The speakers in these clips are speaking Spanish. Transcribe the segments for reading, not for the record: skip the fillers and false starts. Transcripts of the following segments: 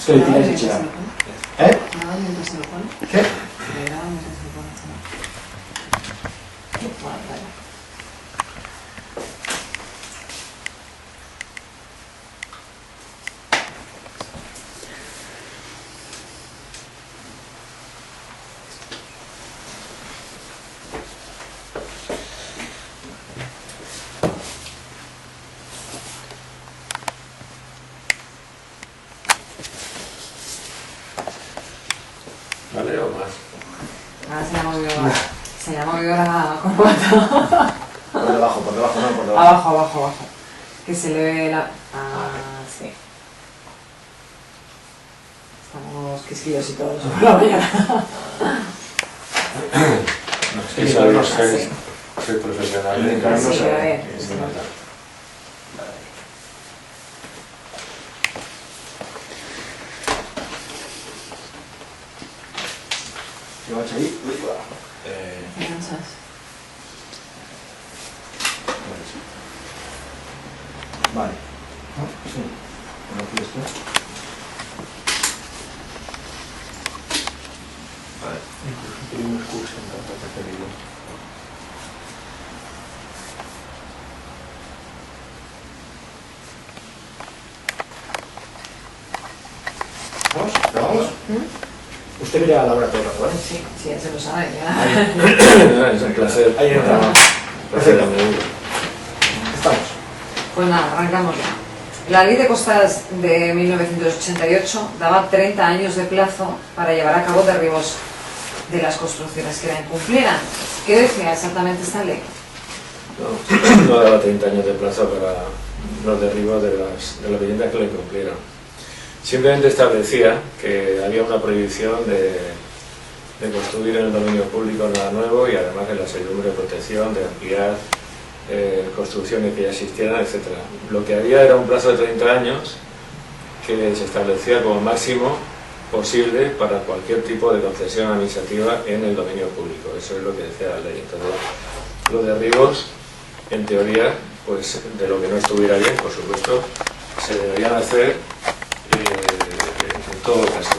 que le tiráis de chirar. ¿Eh? ¿Qué? ¿Vale o más? Ahora se le ha movido la corbata. Por debajo, no, por debajo. Abajo. Que se le ve la... sí. Estamos quisquillos y todos por la mañana. No, es que soy profesional. Sí, claro, no Sí, sé. a ver. Sí, no, no. ¿Qué va a echar ahí? Enganchas. Vale. Sí. Bueno, aquí esto. Vale. Tiene unos cursos en tanto preferido. ¿Vamos? ¿Grabamos? Usted mira a Laura todo el rato, ¿vale? Sí, ya se lo sabe, ya. Es un placer. Ahí entra. Placer, Perfecto. amigo. Estamos. Pues nada, arrancamos ya. La Ley de Costas de 1988 daba 30 años de plazo para llevar a cabo derribos de las construcciones que la incumplieran. ¿Qué decía exactamente esta ley? No daba 30 años de plazo para los derribos de las viviendas que lo incumplieran. Simplemente establecía que había una prohibición de construir en el dominio público nada nuevo y además de la servidumbre de protección, de ampliar construcciones que ya existieran, etc. Lo que había era un plazo de 30 años que se establecía como máximo posible para cualquier tipo de concesión administrativa en el dominio público. Eso es lo que decía la ley. Entonces, los derribos, en teoría, pues de lo que no estuviera bien, por supuesto, se deberían hacer en todo caso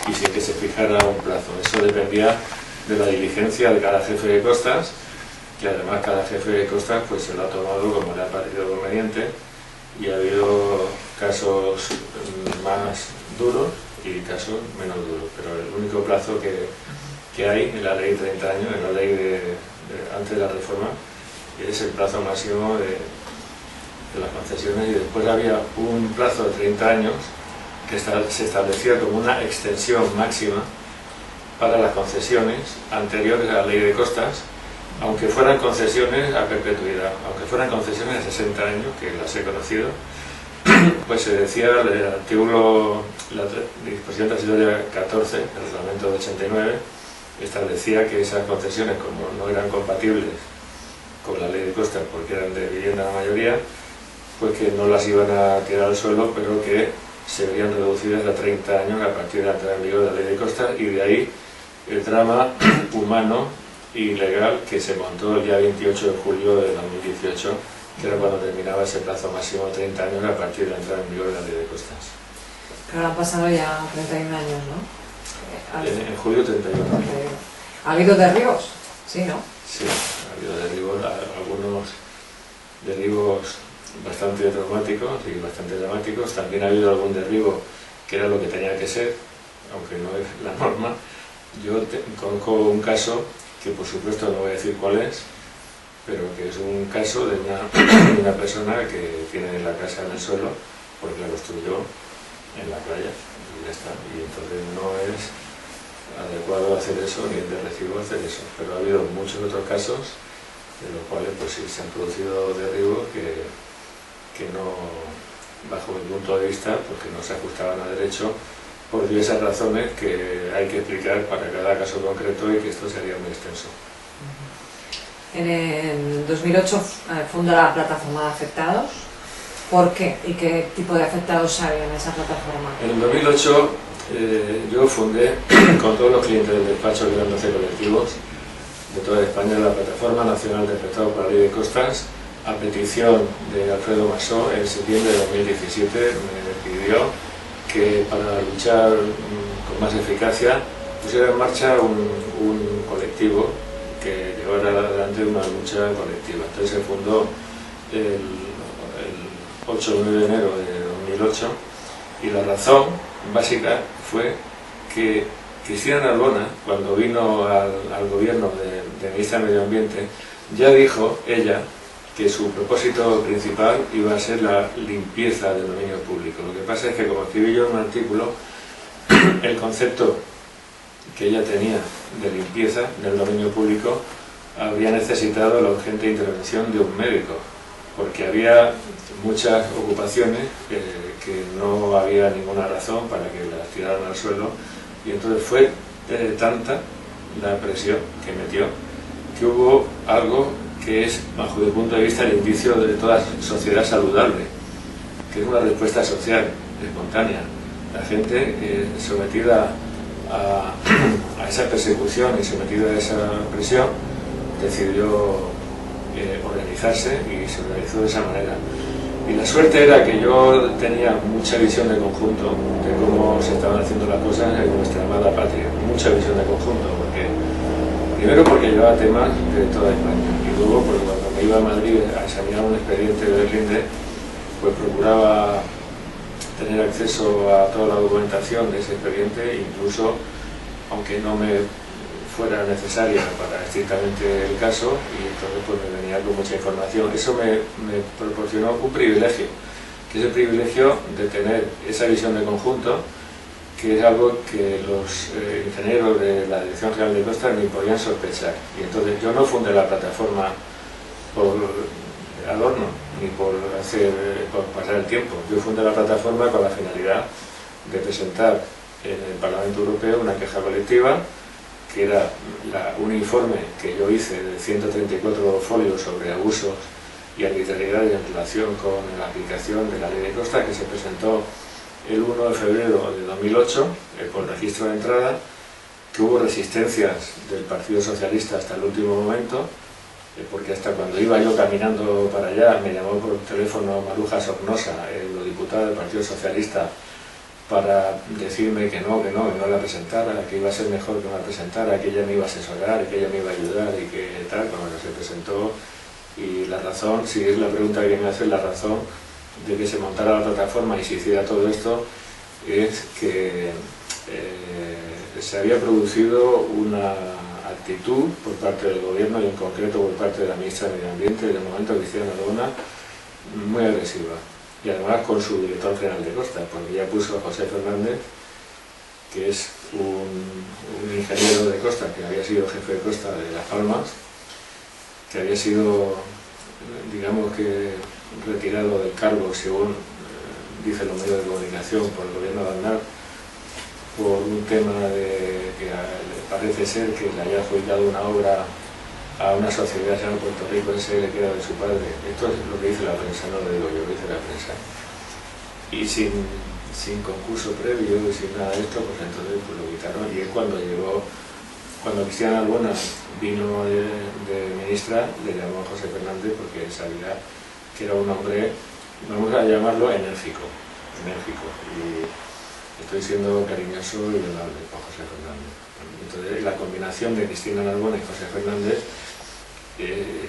y sin que se fijara un plazo. Eso dependía de la diligencia de cada jefe de costas, que además cada jefe de costas pues se lo ha tomado como le ha parecido conveniente, y ha habido casos más duros y casos menos duros, pero el único plazo que hay en la ley de 30 años, en la ley antes de la reforma, es el plazo máximo de las concesiones, y después había un plazo de 30 años que se establecía como una extensión máxima para las concesiones anteriores a la ley de costas, aunque fueran concesiones a perpetuidad, aunque fueran concesiones de 60 años, que las he conocido, pues se decía el artículo, la disposición transitoria 14 del reglamento de 89, establecía que esas concesiones, como no eran compatibles con la ley de costas porque eran de vivienda la mayoría, pues que no las iban a tirar al suelo, pero que se verían reducidas a 30 años a partir de la entrada en vigor de la ley de costas, y de ahí el drama humano y legal que se montó el día 28 de julio de 2018, que era cuando terminaba ese plazo máximo de 30 años a partir de la entrada en vigor de la ley de costas. Pero han pasado ya 31 años, ¿no? En julio 31. ¿Ha habido derribos? Sí, ¿no? Sí, ha habido derribos, algunos derribos bastante traumáticos y bastante dramáticos. También ha habido algún derribo que era lo que tenía que ser, aunque no es la norma. Yo conozco un caso, que por supuesto no voy a decir cuál es, pero que es un caso de una persona que tiene la casa en el suelo porque la construyó en la playa y ya está. Y entonces no es adecuado hacer eso ni es de recibo hacer eso. Pero ha habido muchos otros casos de los cuales pues sí se han producido derribos que no, bajo mi punto de vista, porque no se ajustaban a derecho por diversas razones que hay que explicar para cada caso concreto, y que esto sería muy extenso. En 2008 funda la plataforma de afectados. ¿Por qué? ¿Y qué tipo de afectados hay en esa plataforma? En el 2008 yo fundé con todos los clientes del despacho, que eran 12 colectivos de toda España, la Plataforma Nacional de Afectados por la Ley de Costas, a petición de Alfredo Masó. En septiembre de 2017 me pidió que para luchar con más eficacia pusiera en marcha un colectivo que llevara adelante una lucha colectiva. Entonces se fundó el 8 o 9 de enero de 2008 y la razón básica fue que Cristina Narbona, cuando vino al gobierno de ministra de Medio Ambiente, ya dijo ella que su propósito principal iba a ser la limpieza del dominio público. Lo que pasa es que, como escribí yo en un artículo, el concepto que ella tenía de limpieza del dominio público habría necesitado la urgente intervención de un médico, porque había muchas ocupaciones que no había ninguna razón para que las tiraran al suelo, y entonces fue tanta la presión que metió que hubo algo que es, bajo mi punto de vista, el indicio de toda sociedad saludable, que es una respuesta social espontánea. La gente sometida a esa persecución y sometida a esa presión decidió organizarse y se organizó de esa manera. Y la suerte era que yo tenía mucha visión de conjunto de cómo se estaban haciendo las cosas en nuestra amada patria, mucha visión de conjunto, primero porque llevaba temas de toda España, y luego porque cuando me iba a Madrid a examinar un expediente de Berlinde, pues procuraba tener acceso a toda la documentación de ese expediente, incluso aunque no me fuera necesaria para estrictamente el caso, y entonces pues me venía con mucha información. Eso me proporcionó un privilegio, que es el privilegio de tener esa visión de conjunto, que es algo que los ingenieros de la Dirección General de Costas ni podían sospechar. Y entonces yo no fundé la plataforma por adorno, ni por pasar el tiempo. Yo fundé la plataforma con la finalidad de presentar en el Parlamento Europeo una queja colectiva, que era un informe que yo hice de 134 folios sobre abusos y arbitrariedades en relación con la aplicación de la Ley de Costas, que se presentó el 1 de febrero de 2008 por registro de entrada, que hubo resistencias del Partido Socialista hasta el último momento, porque hasta cuando iba yo caminando para allá me llamó por teléfono Maruja Sornosa, eurodiputada del Partido Socialista, para decirme que no la presentara, que iba a ser mejor que no la presentara, que ella me iba a asesorar, que ella me iba a ayudar y que tal. Bueno, se presentó, y la razón, si es la pregunta que me hace, la razón de que se montara la plataforma y se hiciera todo esto es que se había producido una actitud por parte del gobierno, y en concreto por parte de la ministra de Medio Ambiente, de momento Cristina Narbona, muy agresiva, y además con su director general de Costas, porque ya puso a José Fernández, que es un ingeniero de Costas, que había sido jefe de Costas de Las Palmas, que había sido, digamos que, retirado del cargo, según dicen los medios de comunicación, por el gobierno de Aznar, por un tema de que parece ser que le haya adjudicado una obra a una sociedad en Puerto Rico SL que era de su padre. Esto es lo que dice la prensa, no lo digo yo, lo dice la prensa. Y sin concurso previo y sin nada de esto, pues entonces pues lo quitaron. Y es cuando Cristina Narbona vino de ministra, le llamó a José Fernández, porque sabía que era un hombre, vamos a llamarlo enérgico, y estoy siendo cariñoso y amable con José Fernández. Entonces la combinación de Cristina Narbona y José Fernández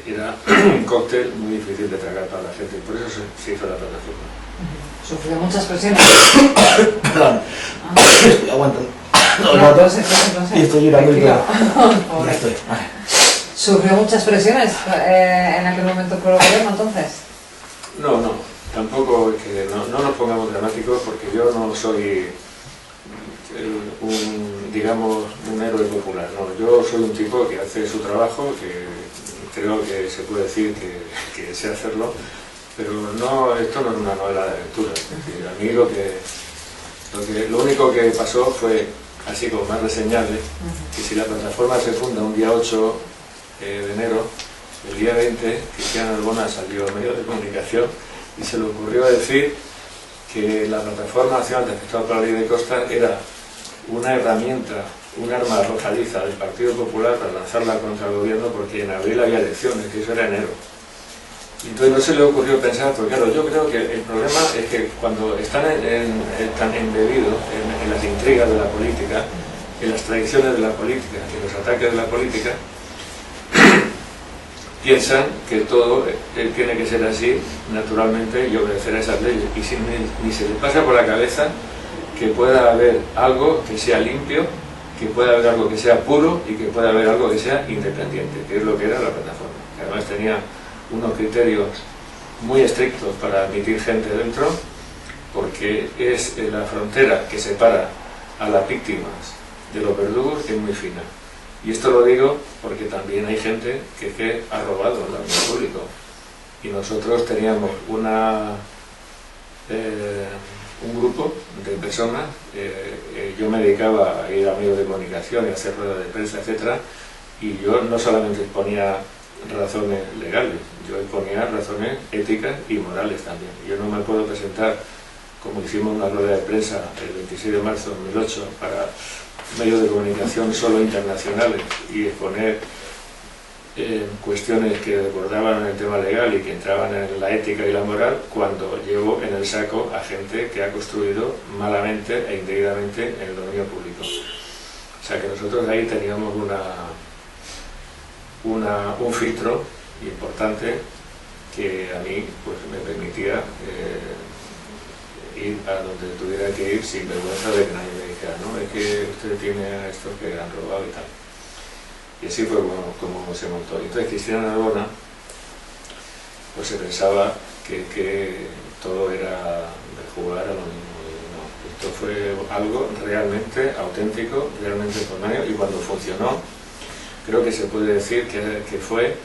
era un cóctel muy difícil de tragar para la gente, y por eso se hizo la plataforma. Sufrió muchas presiones. Perdón, aguantan. No sé. Y estoy llorando y todo. Pobre. Ya estoy. ¿Sufrió muchas presiones en aquel momento por el gobierno, entonces? No, tampoco, que no nos pongamos dramáticos, porque yo no soy un héroe popular, no. Yo soy un tipo que hace su trabajo, que creo que se puede decir que sé hacerlo, pero no, esto no es una novela de aventura. Es decir, a mí lo único que pasó fue, así como más reseñable, que si la plataforma se funda un día 8 de enero, el día 20, Cristina Narbona salió a medios de comunicación y se le ocurrió decir que la plataforma nacional de afectados por la Ley de Costas era una herramienta, un arma arrojadiza del Partido Popular para lanzarla contra el gobierno, porque en abril había elecciones, y eso era enero. Entonces no se le ocurrió pensar, porque claro, yo creo que el problema es que cuando están tan embebidos en las intrigas de la política, en las tradiciones de la política, en los ataques de la política, piensan que todo tiene que ser así, naturalmente, y obedecer a esas leyes. Y ni se le pasa por la cabeza que pueda haber algo que sea limpio, que pueda haber algo que sea puro y que pueda haber algo que sea independiente, que es lo que era la plataforma. Que además tenía unos criterios muy estrictos para admitir gente dentro, porque es la frontera que separa a las víctimas de los verdugos, es muy fina. Y esto lo digo porque también hay gente que ha robado el orden público. Y nosotros teníamos un grupo de personas, yo me dedicaba a ir a medios de comunicación y a hacer ruedas de prensa, etc. Y yo no solamente exponía razones legales, yo exponía razones éticas y morales también. Yo no me puedo presentar, como hicimos una rueda de prensa el 26 de marzo de 2008 para medios de comunicación solo internacionales y exponer cuestiones que recordaban el tema legal y que entraban en la ética y la moral, cuando llevo en el saco a gente que ha construido malamente e indebidamente en el dominio público. O sea que nosotros ahí teníamos un filtro importante que a mí pues me permitía ir a donde tuviera que ir sin vergüenza de que nadie me dijera, no, es que usted tiene a estos que han robado y tal. Y así fue como se montó. Y entonces Cristina Narbona pues se pensaba que todo era de jugar a lo mismo. Y no, esto fue algo realmente auténtico, realmente espontáneo, y cuando funcionó creo que se puede decir que fue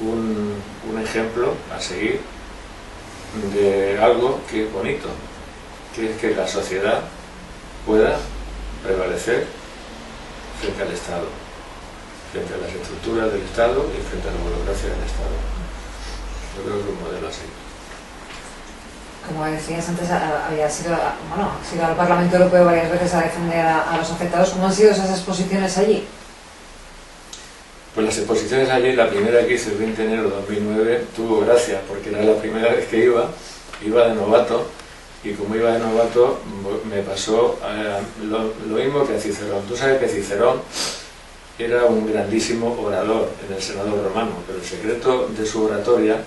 un ejemplo a seguir de algo que es bonito, que es que la sociedad pueda prevalecer frente al Estado, frente a las estructuras del Estado y frente a la burocracia del Estado. Yo creo que es un modelo así. Como decías antes, ha sido al Parlamento Europeo varias veces a defender a los afectados. ¿Cómo han sido esas exposiciones allí? Pues las exposiciones allí, la primera que hice el 20 de enero de 2009, tuvo gracia, porque era la primera vez que iba de novato, y como iba de novato me pasó lo mismo que a Cicerón. Tú sabes que Cicerón era un grandísimo orador en el Senado romano, pero el secreto de su oratoria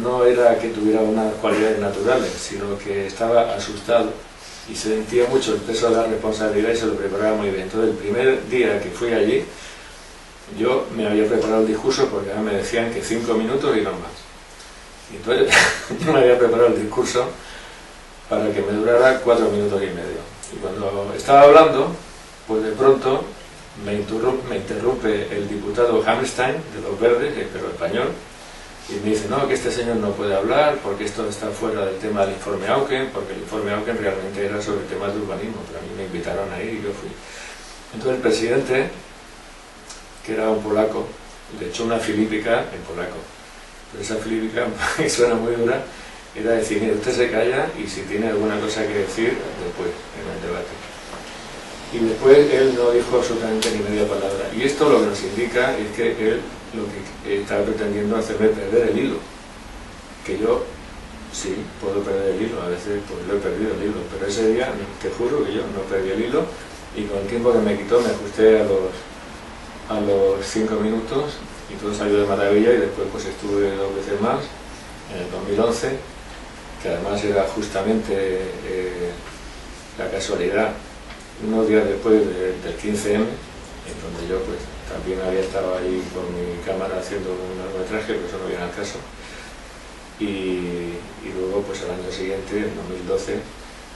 no era que tuviera unas cualidades naturales, sino que estaba asustado y sentía mucho el peso de la responsabilidad y se lo preparaba muy bien. Entonces el primer día que fui allí, yo me había preparado el discurso porque me decían que 5 minutos y no más. Y entonces yo me había preparado el discurso para que me durara 4 minutos y medio. Y cuando estaba hablando, pues de pronto me interrumpe el diputado Hammerstein, de los Verdes, pero español, y me dice, no, que este señor no puede hablar porque esto está fuera del tema del informe Auken, porque el informe Auken realmente era sobre temas de urbanismo, pero a mí me invitaron a ir y yo fui. Entonces el presidente, que era un polaco, le echó una filípica en polaco. Pero esa filípica, que suena muy dura, era decir, mire, usted se calla y si tiene alguna cosa que decir, después, en el debate. Y después él no dijo absolutamente ni media palabra. Y esto lo que nos indica es que él lo que estaba pretendiendo hacerme perder el hilo. Que yo, sí, puedo perder el hilo, a veces pues lo he perdido el hilo, pero ese día, te juro que yo no perdí el hilo, y con el tiempo que me quitó me ajusté a los 5 minutos y todo salió de maravilla, y después pues estuve 2 veces más, en el 2011, que además era justamente la casualidad, unos días después del 15M, en donde yo pues también había estado ahí con mi cámara haciendo un largometraje, pero eso no viene al caso, y luego pues el año siguiente, en 2012,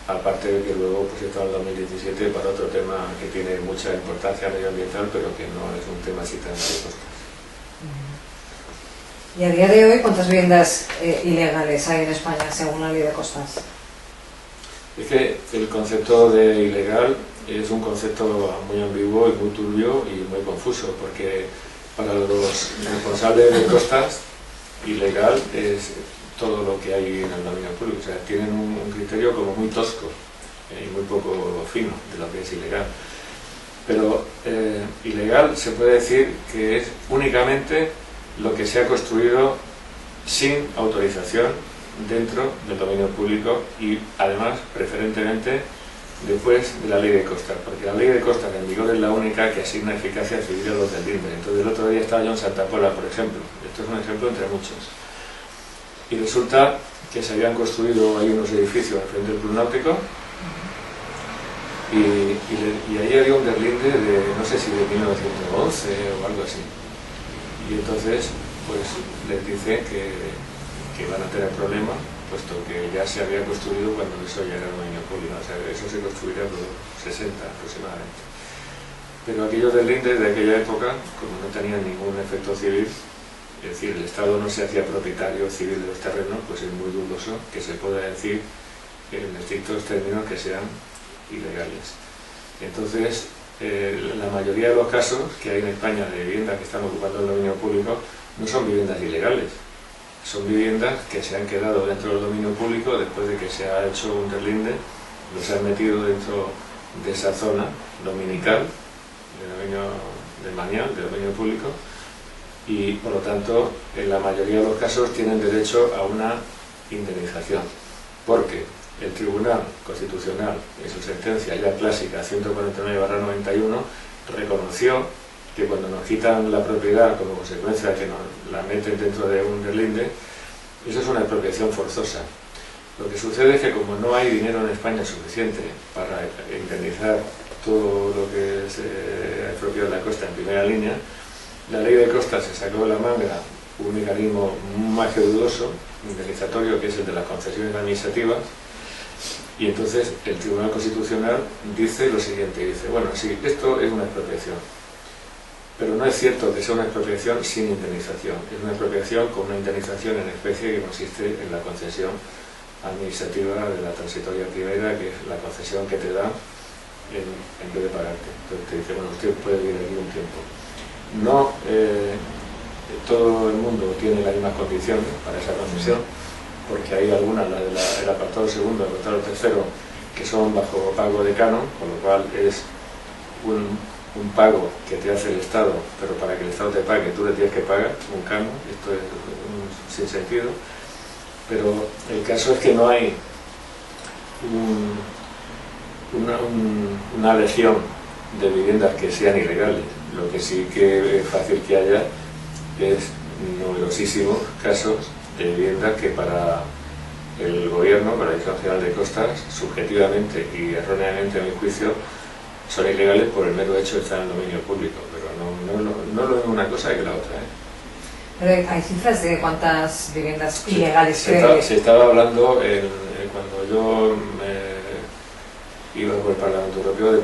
aparte de que luego pues he estado en 2017 para otro tema que tiene mucha importancia medioambiental, pero que no es un tema así tan de costas. Y a día de hoy, ¿cuántas viviendas ilegales hay en España según la ley de costas? Es que el concepto de ilegal es un concepto muy ambiguo y muy turbio y muy confuso, porque para los responsables de costas, ilegal es todo lo que hay en el dominio público. O sea, tienen un criterio como muy tosco y muy poco fino de lo que es ilegal. Pero ilegal se puede decir que es únicamente lo que se ha construido sin autorización dentro del dominio público y además preferentemente después de la ley de costas, porque la ley de costas en vigor es la única que asigna eficacia civil a los deslinde. Entonces el otro día estaba yo en Santa Pola, por ejemplo, esto es un ejemplo entre muchos, y resulta que se habían construido ahí unos edificios al frente del Club Náutico y ahí había un deslinde de, no sé si de 1911 o algo así, y entonces pues les dicen que van a tener problemas, puesto que ya se había construido cuando eso ya era dominio público, o sea, eso se construiría por los 60 aproximadamente. Pero aquellos deslindes de aquella época, como no tenían ningún efecto civil, es decir, el Estado no se hacía propietario civil de los terrenos, pues es muy dudoso que se pueda decir en estrictos términos que sean ilegales. Entonces, la mayoría de los casos que hay en España de viviendas que están ocupando el dominio público no son viviendas ilegales. Son viviendas que se han quedado dentro del dominio público después de que se ha hecho un deslinde, los han metido dentro de esa zona dominical, del mañana, del dominio público, y por lo tanto, en la mayoría de los casos tienen derecho a una indemnización, porque el Tribunal Constitucional, en su sentencia ya clásica 149/91, reconoció que cuando nos quitan la propiedad como consecuencia de que nos la meten dentro de un deslinde, eso es una expropiación forzosa. Lo que sucede es que como no hay dinero en España suficiente para indemnizar todo lo que se ha expropiado de la costa en primera línea, la ley de costas se sacó de la manga un mecanismo más que dudoso, indemnizatorio, que es el de las concesiones administrativas, y entonces el Tribunal Constitucional dice lo siguiente, dice, bueno, sí, esto es una expropiación, pero no es cierto que sea una expropiación sin indemnización, es una expropiación con una indemnización en especie que consiste en la concesión administrativa de la transitoria primera, que es la concesión que te da en vez de pagarte. Entonces te dice, bueno, usted puede vivir aquí un tiempo. No todo el mundo tiene las mismas condiciones para esa concesión, porque hay algunas, la del apartado segundo, el apartado tercero, que son bajo pago de canon, con lo cual es un pago que te hace el Estado, pero para que el Estado te pague tú le tienes que pagar un canon. Esto es sin sentido, pero el caso es que no hay una legión de viviendas que sean ilegales. Lo que sí que es fácil que haya es numerosísimos casos de viviendas que para el gobierno, para la Dirección General de Costas, subjetivamente y erróneamente a mi juicio, son ilegales por el mero hecho de estar en el dominio público, pero no lo es una cosa que la otra. Pero hay cifras de cuántas viviendas ilegales creo. Se estaba hablando cuando yo iba por el Parlamento Europeo de 400.000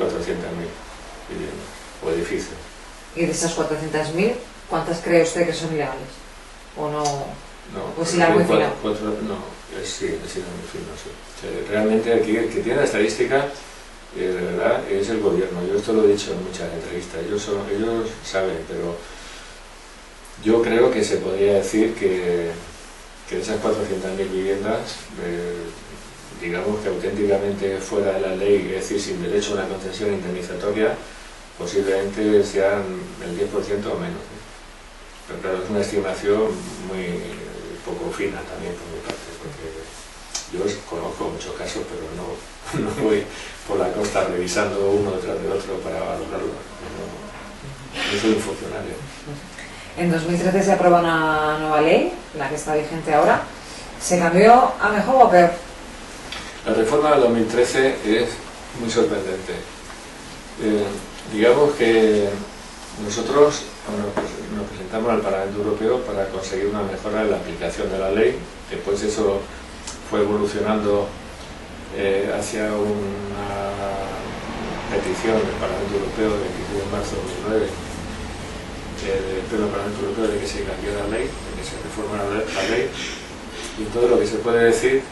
viviendas o edificios. Y de esas 400.000, ¿cuántas cree usted que son ilegales? ¿O no? No, pues si la muy fino. No, sí, muy fino, sí. O sea, realmente aquí el que tiene la estadística de verdad es el gobierno. Yo esto lo he dicho en muchas entrevistas, ellos saben, pero yo creo que se podría decir que de esas 400.000 viviendas, digamos que auténticamente fuera de la ley, es decir, sin derecho a una concesión indemnizatoria, posiblemente sean el 10% o menos. Pero claro, es una estimación muy poco fina también por mi parte, porque yo conozco muchos casos, pero no voy por la costa revisando uno detrás de otro para valorarlo. No soy un funcionario. En 2013 se aprueba una nueva ley, la que está vigente ahora. ¿Se cambió a mejor o a peor? La reforma del 2013 es muy sorprendente. Digamos que nosotros nos presentamos al Parlamento Europeo para conseguir una mejora en la aplicación de la ley. Después eso fue evolucionando hacia una petición del Parlamento Europeo del 26 de marzo de 2009 del Pleno Parlamento Europeo de que se cambió la ley, de que se reformara la ley, y todo lo que se puede decir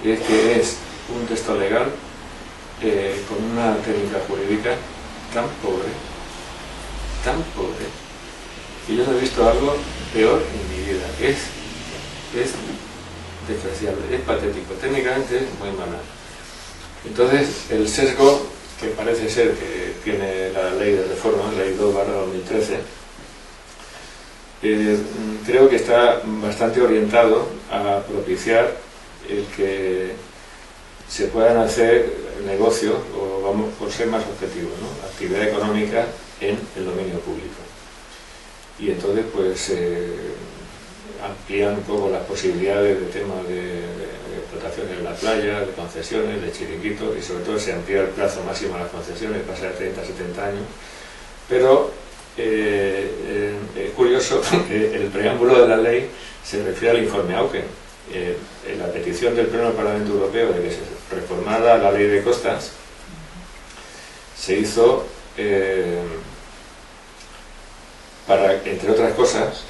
es que es un texto legal con una técnica jurídica tan pobre, que yo no he visto algo peor en mi vida. Es despreciable, es patético, técnicamente es muy mala. Entonces, el sesgo que parece ser que tiene la ley de reforma, la ley 2/2013, creo que está bastante orientado a propiciar el que se puedan hacer negocios, o vamos por ser más objetivos, ¿no? Actividad económica en el dominio público. Y entonces pues amplían un poco las posibilidades de temas de explotaciones en la playa, de concesiones, de chiringuitos, y sobre todo se amplía el plazo máximo de las concesiones, pasa de 30 a 70 años. Pero es curioso que el preámbulo de la ley se refiere al informe Auken. En la petición del Pleno del Parlamento Europeo de que se reformara la ley de costas, se hizo para, entre otras cosas,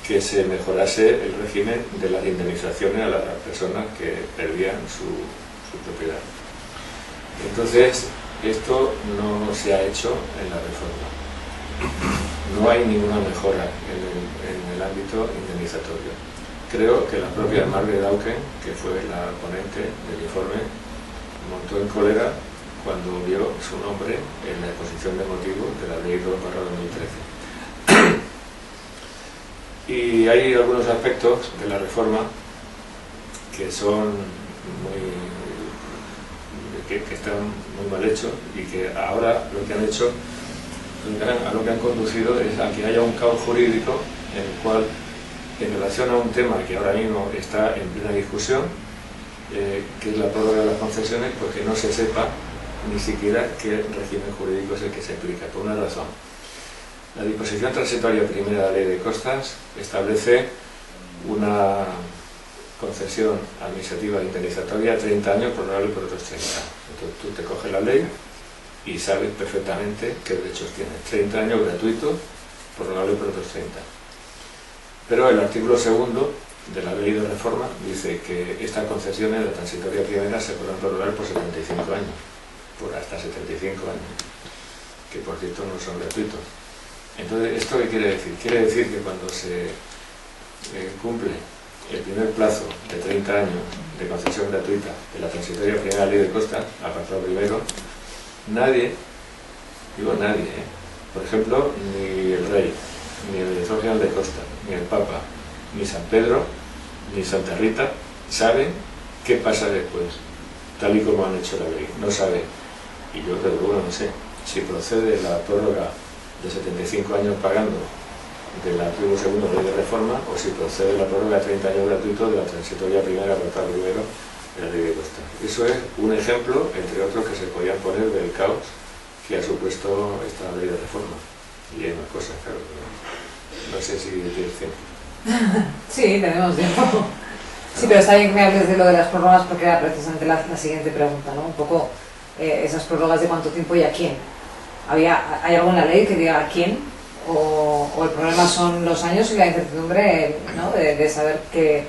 que se mejorase el régimen de las indemnizaciones a las personas que perdían su propiedad. Entonces, esto no se ha hecho en la reforma. No hay ninguna mejora en el ámbito indemnizatorio. Creo que la propia Margaret Auken, que fue la ponente del informe, montó en cólera cuando vio su nombre en la exposición de motivos de la Ley 2/2013. Y hay algunos aspectos de la reforma que son que están muy mal hechos, y que ahora lo que han hecho, a lo que han conducido es a que haya un caos jurídico en el cual, en relación a un tema que ahora mismo está en plena discusión, que es la prórroga de las concesiones, pues que no se sepa ni siquiera qué régimen jurídico es el que se aplica, por una razón. La disposición transitoria primera de la Ley de Costas establece una concesión administrativa indemnizatoria a 30 años, prorrogable por otros 30. Entonces tú te coges la ley y sabes perfectamente qué derechos tienes. 30 años gratuitos, prorrogable por otros 30. Pero el artículo 2 de la ley de reforma dice que estas concesiones de transitoria primera se podrán prorrogar por 75 años, por hasta 75 años, que por cierto no son gratuitos. Entonces, ¿esto qué quiere decir? Quiere decir que cuando se cumple el primer plazo de 30 años de concesión gratuita de la transitoria primera ley de costas, apartado primero, nadie, digo nadie, por ejemplo, ni el rey, ni el director general de Costa, ni el Papa, ni San Pedro, ni Santa Rita saben qué pasa después, tal y como han hecho la ley. No saben, y yo desde luego no sé, si procede la prórroga de 75 años pagando del artículo 2 de la ley de reforma, o si procede la prórroga de 30 años gratuitos de la transitoria primera apartado primero de la ley de costas. Eso es un ejemplo, entre otros, que se podían poner del caos que ha supuesto esta ley de reforma. Y hay más cosas, claro, pero no sé si tienes tiempo. Sí, tenemos tiempo. Sí, pero está bien que me hables de lo de las prórrogas, porque era precisamente la siguiente pregunta, ¿no? Un poco esas prórrogas de cuánto tiempo y a quién. ¿Hay alguna ley que diga a quién? ¿O el problema son los años y la incertidumbre, ¿no? de saber que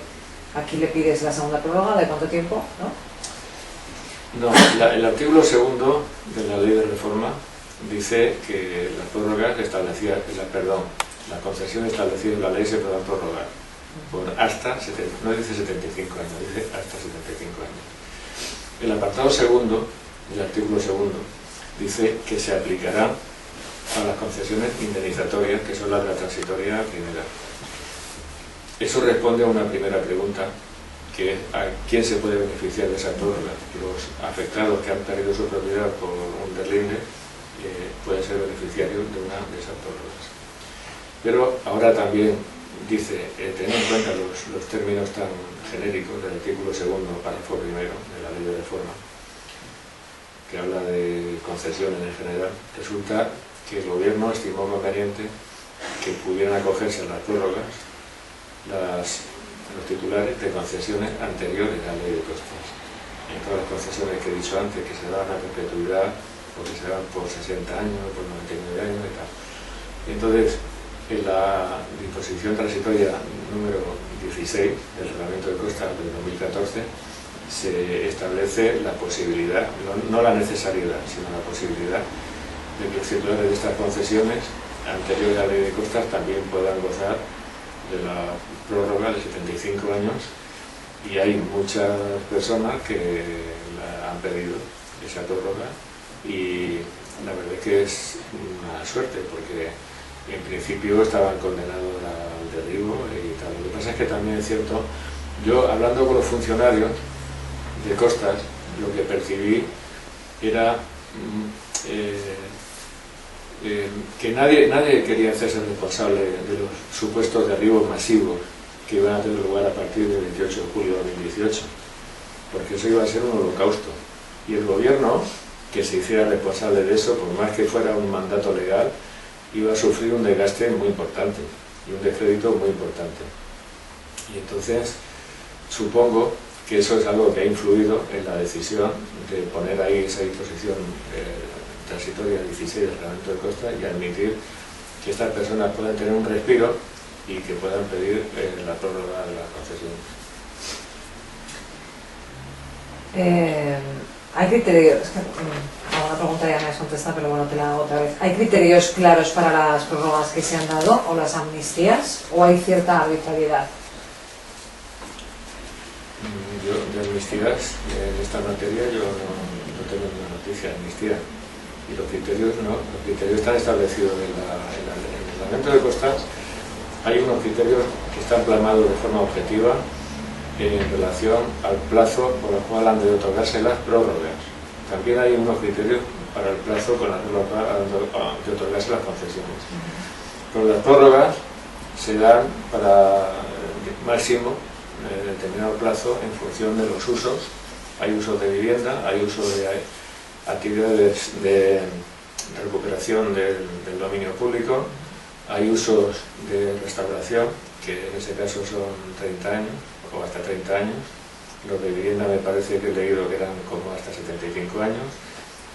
aquí le pides la segunda prórroga, de cuánto tiempo, ¿no? No, el artículo 2 de la ley de reforma dice que las prórrogas establecidas, la concesión establecida en la ley se podrán prorrogar por hasta, no dice 75 años, dice hasta 75 años. El apartado 2 del artículo 2 dice que se aplicará a las concesiones indemnizatorias, que son las de la transitoria primera. Eso responde a una primera pregunta, que es ¿a quién se puede beneficiar de esa prórroga? Los afectados que han perdido su propiedad por un deslinde pueden ser beneficiarios de una de esas prórrogas. Pero ahora también dice, teniendo en cuenta los términos tan genéricos del artículo 2, párrafo primero de la ley de reforma, que habla de concesiones en general, resulta que el gobierno estimó conveniente que pudieran acogerse a las prórrogas los titulares de concesiones anteriores a la ley de costas. En todas las concesiones que he dicho antes, que se dan a perpetuidad, o que se dan por 60 años, por 99 años y tal. Entonces, en la disposición transitoria número 16 del Reglamento de Costas del 2014, se establece la posibilidad, no la necesariedad, sino la posibilidad de que los titulares de estas concesiones anteriores a la ley de costas también puedan gozar de la prórroga de 75 años, y hay muchas personas que han pedido esa prórroga, y la verdad es que es una suerte, porque en principio estaban condenados al derribo y tal. Lo que pasa es que también es cierto, yo hablando con los funcionarios de Costas, lo que percibí era que nadie quería hacerse responsable de los supuestos derribos masivos que iban a tener lugar a partir del 28 de julio de 2018, porque eso iba a ser un holocausto. Y el gobierno, que se hiciera responsable de eso, por más que fuera un mandato legal, iba a sufrir un desgaste muy importante y un descrédito muy importante. Y entonces, supongo que eso es algo que ha influido en la decisión de poner ahí esa disposición transitoria 16 del Reglamento de Costas y admitir que estas personas puedan tener un respiro y que puedan pedir la prórroga de la concesión. Hay criterios, es que alguna pregunta ya me has contestado, pero bueno, te la hago otra vez. ¿Hay criterios claros para las prórrogas que se han dado o las amnistías o hay cierta arbitrariedad? Yo de amnistías, en esta materia, yo no tengo ninguna noticia de amnistía. Y los criterios están establecidos en el Reglamento de Costas. Hay unos criterios que están plasmados de forma objetiva en relación al plazo por el cual han de otorgarse las prórrogas. También hay unos criterios para el plazo con el cual de otorgarse las concesiones. Pero las prórrogas se dan para máximo determinado plazo en función de los usos. Hay usos de vivienda, hay uso de actividades de recuperación del dominio público, hay usos de restauración, que en ese caso son 30 años o hasta 30 años. Los de vivienda me parece que he leído que eran como hasta 75 años.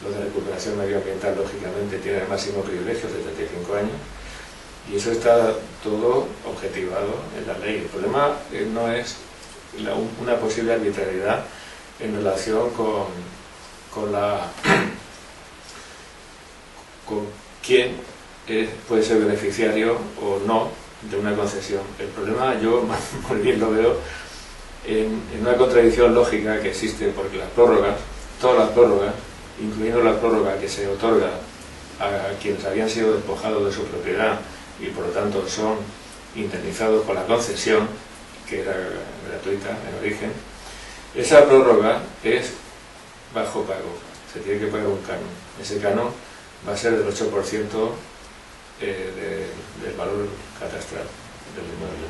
Los de recuperación medioambiental, lógicamente, tienen el máximo privilegio, 75 años. Y eso está todo objetivado en la ley. El problema no es una posible arbitrariedad en relación con quién puede ser beneficiario o no de una concesión. El problema yo muy bien lo veo en una contradicción lógica que existe, porque las prórrogas, todas las prórrogas, incluyendo la prórroga que se otorga a quienes habían sido despojados de su propiedad y por lo tanto son indemnizados con la concesión, que era gratuita en origen, esa prórroga es bajo pago, se tiene que pagar un canon. Ese canon va a ser del 8% del valor catastral del inmueble.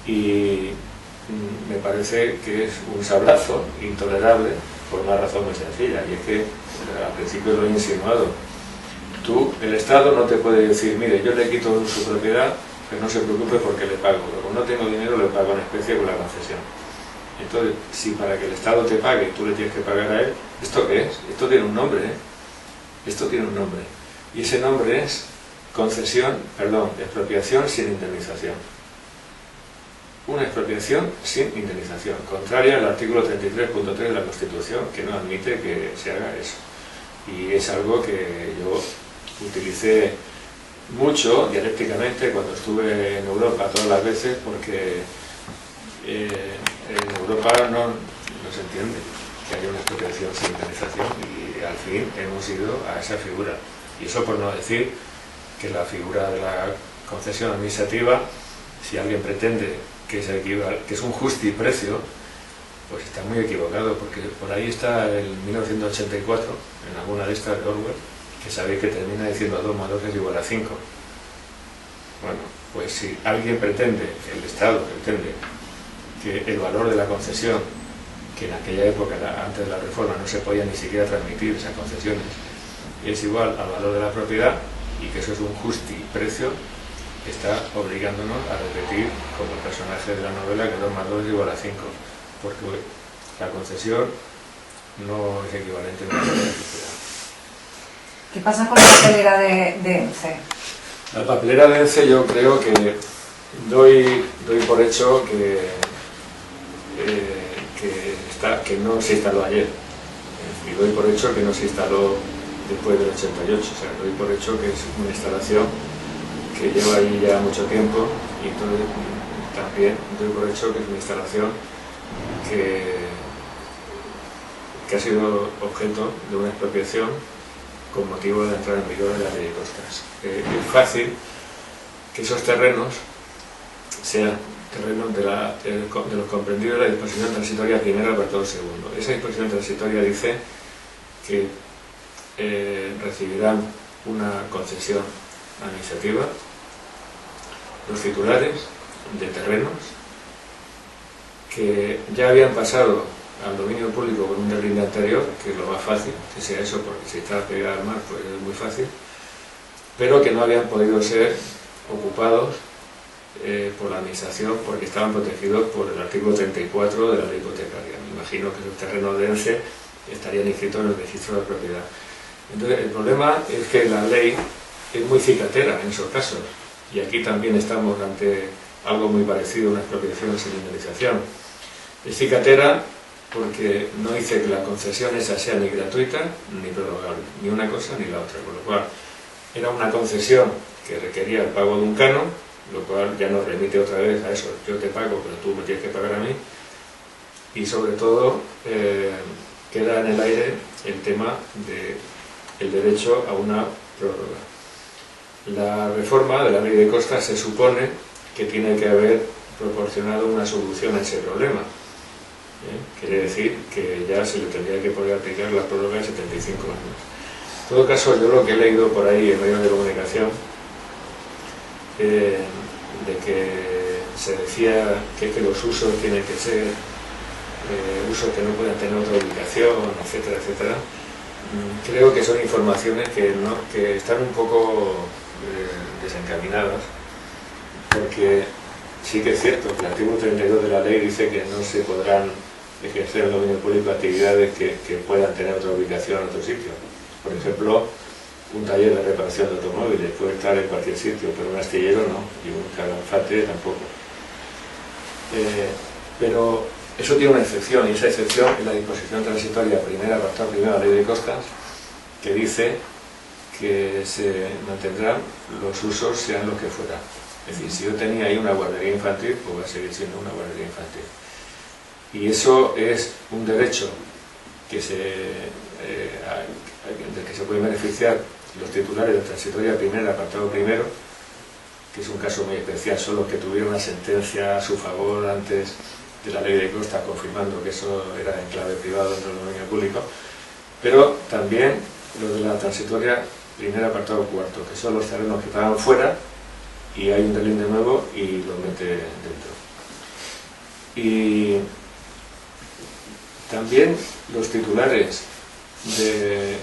Y me parece que es un sablazo intolerable por una razón muy sencilla, y es que al principio lo he insinuado. El Estado no te puede decir, mire, yo le quito su propiedad, pero no se preocupe porque le pago, pero como no tengo dinero le pago en especie con la concesión. Entonces, si para que el Estado te pague tú le tienes que pagar a él, ¿esto qué es? Esto tiene un nombre, ¿eh? Esto tiene un nombre. Y ese nombre es expropiación sin indemnización. Una expropiación sin indemnización, contraria al artículo 33.3 de la Constitución, que no admite que se haga eso. Y es algo que yo utilicé mucho dialécticamente cuando estuve en Europa todas las veces, porque en Europa no se entiende que haya una expropiación sin indemnización, y al fin hemos ido a esa figura. Y eso por no decir que la figura de la concesión administrativa, si alguien pretende que es un justiprecio, pues está muy equivocado, porque por ahí está el 1984, en alguna de estas de Orwell, que sabéis que termina diciendo 2 más 2 es igual a 5. Bueno, pues si alguien pretende, el Estado pretende, que el valor de la concesión, que en aquella época, antes de la reforma, no se podía ni siquiera transmitir esas concesiones, es igual al valor de la propiedad, y que eso es un justiprecio, está obligándonos a repetir como el personaje de la novela que 2 más 2 es igual a 5, porque la concesión no es equivalente a una propiedad. ¿Qué pasa con la papelera de ENCE? La papelera de ENCE, yo creo que doy por hecho que no se instaló ayer, y doy por hecho que no se instaló después del 88, o sea, doy por hecho que es una instalación que lleva ahí ya mucho tiempo, y entonces también doy por hecho que es una instalación que ha sido objeto de una expropiación con motivo de la entrada en vigor de la ley de costas. Es fácil que esos terrenos sean terrenos de los comprendidos de la disposición transitoria primera, apartado segundo. Esa disposición transitoria dice que recibirán una concesión administrativa los titulares de terrenos que ya habían pasado al dominio público con un delinde anterior, que es lo más fácil, que sea eso, porque si está pegada al mar pues es muy fácil, pero que no habían podido ser ocupados por la administración porque estaban protegidos por el artículo 34 de la ley hipotecaria. Me imagino que los terrenos de ENCE estarían inscritos en el registro de propiedad. Entonces el problema es que la ley es muy cicatera en esos casos, y aquí también estamos ante algo muy parecido a una expropiación sin indemnización. Es cicatera porque no dice que la concesión esa sea ni gratuita ni prorrogable, ni una cosa ni la otra, con lo cual era una concesión que requería el pago de un canon, lo cual ya nos remite otra vez a eso: yo te pago pero tú me tienes que pagar a mí, y sobre todo queda en el aire el tema del derecho a una prórroga. La reforma de la ley de costas se supone que tiene que haber proporcionado una solución a ese problema. Quiere decir que ya se le tendría que poder aplicar la prórroga de 75 años. En todo caso, yo lo que he leído por ahí en medios de comunicación, de que se decía que los usos tienen que ser usos que no puedan tener otra ubicación, etcétera, etcétera, creo que son informaciones que están un poco desencaminadas, porque sí que es cierto que el artículo 32 de la ley dice que no se podrán ejercer en el dominio público actividades que puedan tener otra ubicación en otro sitio. Por ejemplo, un taller de reparación de automóviles puede estar en cualquier sitio, pero un astillero no, y un calafate tampoco. Pero eso tiene una excepción, y esa excepción es la disposición transitoria primera, apartado primero de la ley de costas, que dice que se mantendrán los usos sean los que fueran. Es decir, si yo tenía ahí una guardería infantil, pues va a seguir siendo una guardería infantil. Y eso es un derecho del que se pueden beneficiar los titulares de transitoria primera, apartado primero, que es un caso muy especial, son los que tuvieron una sentencia a su favor antes de la ley de costas confirmando que eso era en clave privado dentro del dominio público, pero también los de la transitoria primera, apartado cuarto, que son los terrenos que estaban fuera y hay un delinde nuevo y lo mete dentro. Y también los titulares de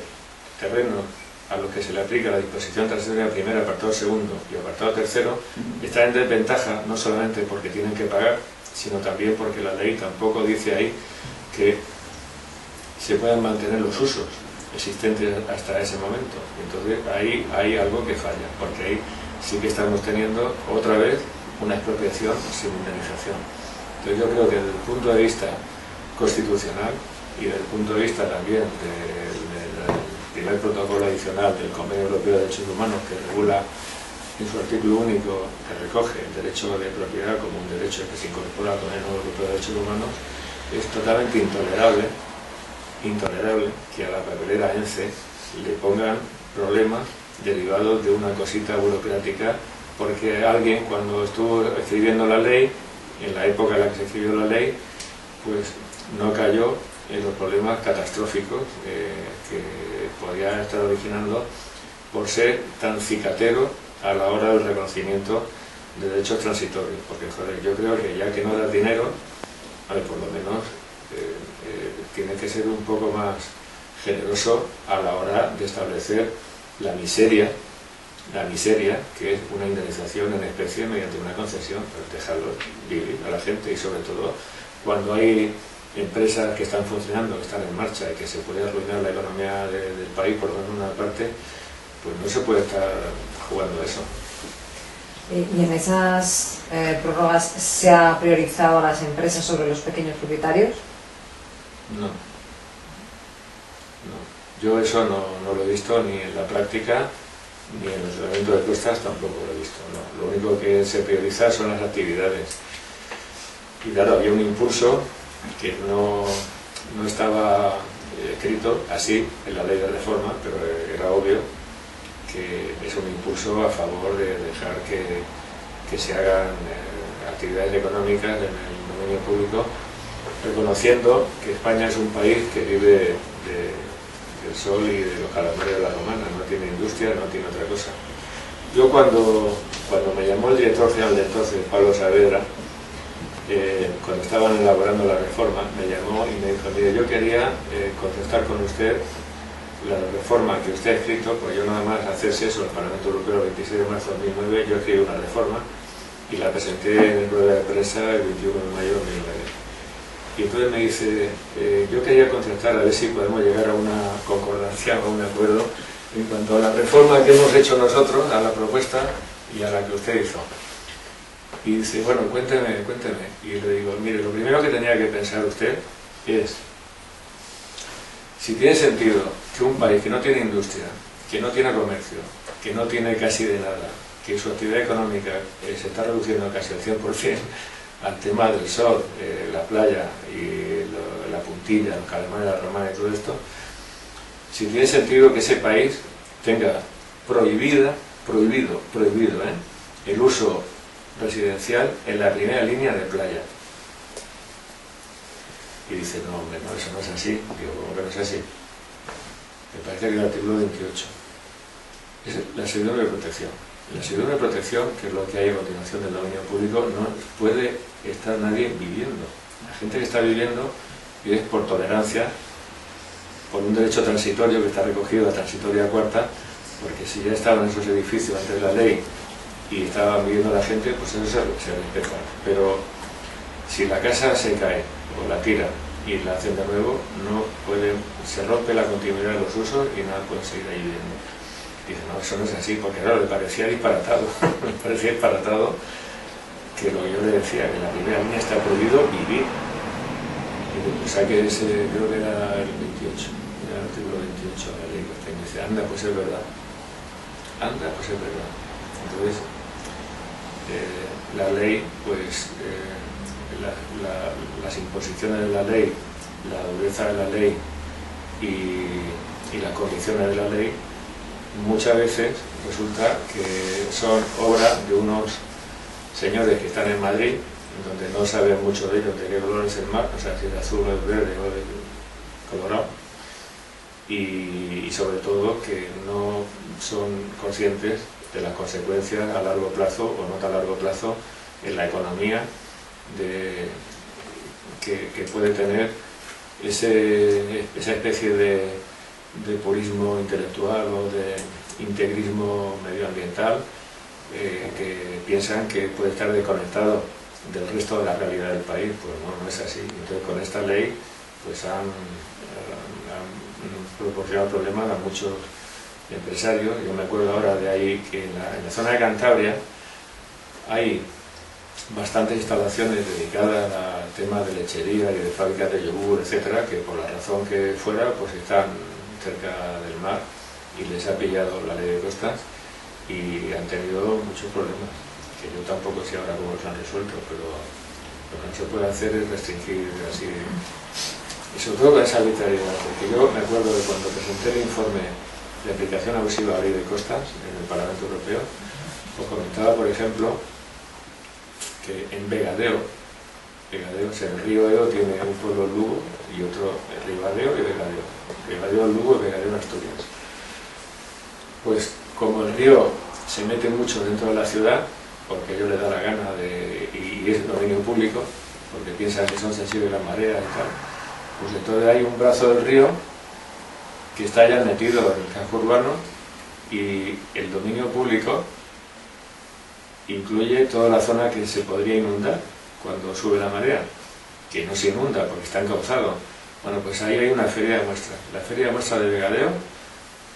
terrenos a los que se le aplica la disposición transitoria primera, apartado segundo y apartado tercero, están en desventaja no solamente porque tienen que pagar, sino también porque la ley tampoco dice ahí que se puedan mantener los usos existentes hasta ese momento. Entonces ahí hay algo que falla, porque ahí sí que estamos teniendo otra vez una expropiación sin indemnización. Entonces yo creo que desde el punto de vista constitucional y desde el punto de vista también del primer protocolo adicional del Convenio Europeo de Derechos Humanos, que regula en su artículo único, que recoge el derecho de propiedad como un derecho que se incorpora al Convenio Europeo de Derechos Humanos, es totalmente intolerable que a la papelera ENCE le pongan problemas derivados de una cosita burocrática, porque alguien, cuando estuvo escribiendo la ley, en la época en la que se escribió la ley, pues no cayó en los problemas catastróficos que podía estar originando por ser tan cicatero a la hora del reconocimiento de derechos transitorios. Porque, joder, yo creo que ya que no das dinero, por lo menos tiene que ser un poco más generoso a la hora de establecer la miseria, que es una indemnización en especie mediante una concesión, para dejarlo vivir a la gente, y sobre todo cuando hay empresas que están funcionando, que están en marcha y que se puede arruinar la economía del país por lo menos una parte, pues no se puede estar jugando eso. ¿Y en esas prórrogas se ha priorizado a las empresas sobre los pequeños propietarios? No. Yo eso no lo he visto ni en la práctica, ni en el reglamento de costas tampoco lo he visto. No. Lo único que se prioriza son las actividades. Y claro, había un impulso que no estaba escrito así en la ley de reforma, pero era obvio que es un impulso a favor de dejar que se hagan actividades económicas en el dominio público, reconociendo que España es un país que vive del sol y de los calamares de la romana, no tiene industria, no tiene otra cosa. Yo cuando me llamó el director general de entonces, Pablo Saavedra, cuando estaban elaborando la reforma, me llamó y me dijo, mire, yo quería contestar con usted la reforma que usted ha escrito, pues yo nada más hacerse eso, el Parlamento Europeo el 26 de marzo de 2009, yo escribí una reforma y la presenté en rueda de prensa el 21 de mayo de 2009. Y entonces me dice, yo quería contestar a ver si podemos llegar a una concordancia o a un acuerdo en cuanto a la reforma que hemos hecho nosotros, a la propuesta y a la que usted hizo. Y dice, bueno, cuénteme. Y le digo, mire, lo primero que tenía que pensar usted es si tiene sentido que un país que no tiene industria, que no tiene comercio, que no tiene casi de nada, que su actividad económica se está reduciendo casi al 100% al tema del sol, la playa y la puntilla, los calamares de la romana y todo esto, si tiene sentido que ese país tenga prohibido el uso residencial en la primera línea de playa. Y dice, no, hombre, no, eso no es así. Digo, ¿cómo que no es así? Me parece que el artículo 28 es la servidumbre de protección. La servidumbre de protección, que es lo que hay a continuación del dominio público, no puede estar nadie viviendo. La gente que está viviendo es por tolerancia, por un derecho transitorio que está recogido, la transitoria cuarta, porque si ya estaban esos edificios antes de la ley y estaban viviendo la gente, pues eso se respeta. Pero si la casa se cae o la tira y la hacen de nuevo, se rompe la continuidad de los usos y nada pueden seguir ahí viviendo. Dice, no, eso no es así, porque claro, le parecía disparatado, me parecía disparatado que lo que yo le decía, que en la primera línea está prohibido vivir. Y pues saque ese, creo que era el 28, era el artículo 28 de la ley, y me dice, anda, pues es verdad. Anda, pues es verdad. Entonces, la ley, pues, las imposiciones de la ley, la dureza de la ley y las condiciones de la ley, muchas veces resulta que son obra de unos señores que están en Madrid, donde no saben mucho de ellos de qué color es el mar, o sea, si es azul o es verde o es colorado, y sobre todo que no son conscientes de las consecuencias a largo plazo o no tan largo plazo en la economía que puede tener esa especie de purismo intelectual o de integrismo medioambiental que piensan que puede estar desconectado del resto de la realidad del país. Pues no es así. Entonces con esta ley pues han proporcionado problemas a muchos empresarios. Yo me acuerdo ahora de ahí que en la zona de Cantabria hay bastantes instalaciones dedicadas al tema de lechería y de fábricas de yogur, etcétera, que por la razón que fuera pues están cerca del mar y les ha pillado la ley de costas y han tenido muchos problemas, que yo tampoco sé ahora cómo los han resuelto, pero lo que no se puede hacer es restringir así, y sobre todo con esa arbitrariedad, porque yo me acuerdo de cuando presenté el informe de aplicación abusiva a la ley de costas en el Parlamento Europeo, os comentaba, por ejemplo, que en Vegadeo, o sea, el río Eo tiene un pueblo Lugo y otro Ribadeo y Vegadeo. Vegadeo Lugo y Vegadeo Asturias. Pues como el río se mete mucho dentro de la ciudad, porque a ellos les da la gana y es dominio público, porque piensan que son sensibles a las mareas y tal, pues entonces hay un brazo del río que está ya metido en el casco urbano y el dominio público incluye toda la zona que se podría inundar cuando sube la marea, que no se inunda porque está encauzado. Bueno, pues ahí hay una feria de muestras. La feria de muestras de Vegadeo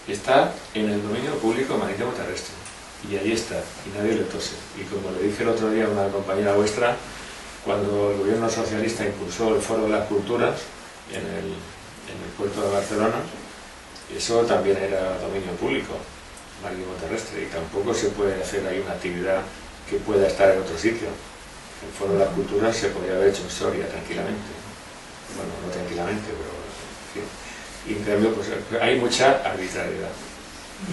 está en el dominio público marítimo terrestre. Y ahí está, y nadie le tose. Y como le dije el otro día a una compañera vuestra, cuando el gobierno socialista impulsó el Foro de las Culturas en el puerto de Barcelona, eso también era dominio público marítimo terrestre, y tampoco se puede hacer ahí una actividad que pueda estar en otro sitio. El Foro de las Culturas se podría haber hecho en Soria tranquilamente. Bueno, no tranquilamente, pero en fin. y en cambio pues hay mucha arbitrariedad.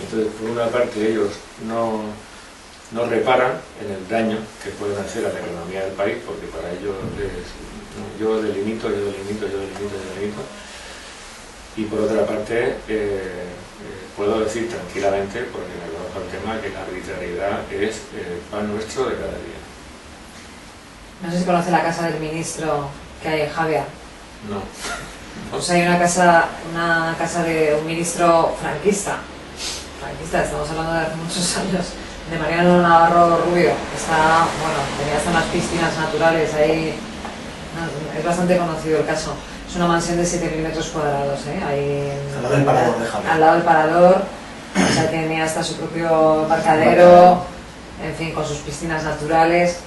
Entonces, por una parte, ellos no reparan en el daño que pueden hacer a la economía del país, porque para ellos es yo delimito, y por otra parte puedo decir tranquilamente, porque me conozco el tema, que la arbitrariedad es el pan nuestro de cada día. No sé si conoce la casa del ministro que hay en Javier. No. Pues hay una casa de un ministro franquista, estamos hablando de hace muchos años, de Mariano Navarro Rubio, que está, bueno, tenía hasta unas piscinas naturales ahí, es bastante conocido el caso. Es una mansión de 7.000 metros cuadrados, ahí al lado del parador de Javier. Al lado del parador, o sea, tenía hasta su propio embarcadero, en fin, con sus piscinas naturales,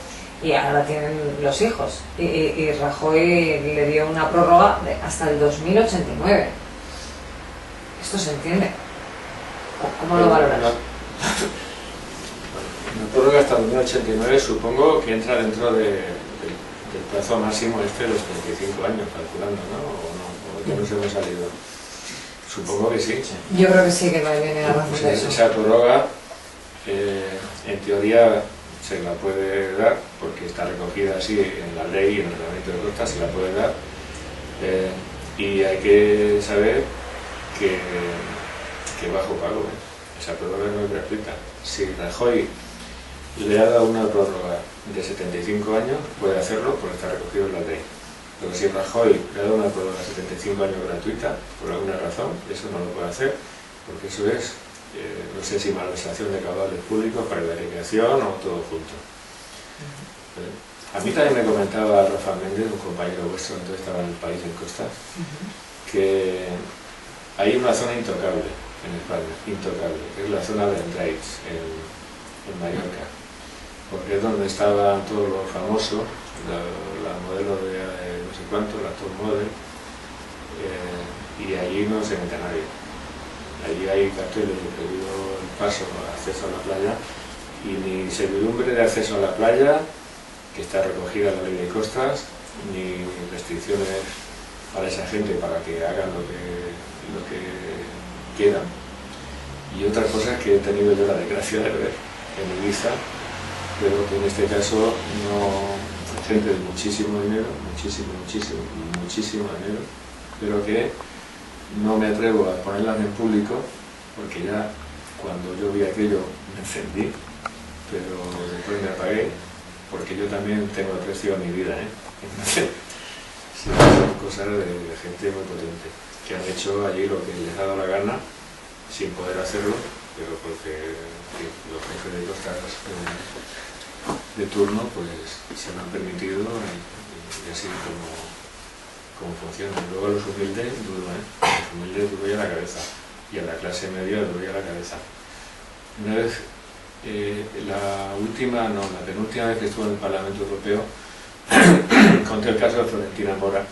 y ahora tienen los hijos. Y Rajoy le dio una prórroga hasta el 2089. ¿Esto se entiende? ¿Cómo lo valoras? La prórroga hasta el 2089 supongo que entra dentro del plazo máximo de los 35 años, calculando, ¿no? ¿O que nos hemos salido? Supongo que sí. Yo creo que sí, que viene la razón de eso. Esa prórroga, en teoría, se la puede dar, porque está recogida así en la ley y en el reglamento de costas, se la puede dar. Y hay que saber que bajo pago, esa prórroga no es gratuita. Si Rajoy le ha dado una prórroga de 75 años, puede hacerlo porque está recogido en la ley. Pero si Rajoy le ha dado una prórroga de 75 años gratuita, por alguna razón, eso no lo puede hacer, porque eso es, no sé si malversación de caudales públicos, prevaricación o todo junto. A mí también me comentaba Rafa Méndez, un compañero vuestro, entonces estaba en el País en Costas, que hay una zona intocable en España, intocable, que es la zona de Endraits, en Mallorca, porque es donde estaban todos los famosos, la modelo de no sé cuánto, la top model, y allí no se mete nadie. Allí hay carteles de prohibido el paso, acceso a la playa, y ni servidumbre de acceso a la playa, que está recogida en la ley de costas, ni restricciones para esa gente para que hagan lo que quieran. Y otra cosa que he tenido yo la desgracia de ver en Ibiza, pero que en este caso no, gente de muchísimo dinero, muchísimo dinero, pero que no me atrevo a ponerlas en público, porque ya cuando yo vi aquello me encendí, pero después me apagué, porque yo también tengo aprecio a mi vida, Entonces, sí, son cosas de gente muy potente, que han hecho allí lo que les ha dado la gana, sin poder hacerlo, pero porque los jefes de costas de turno pues se lo han permitido y así como funciona. Luego a los humildes duro, los humildes duro ya la cabeza, y a la clase media duro ya la cabeza. Una vez, la penúltima vez que estuve en el Parlamento Europeo, conté el caso de Florentina Mora,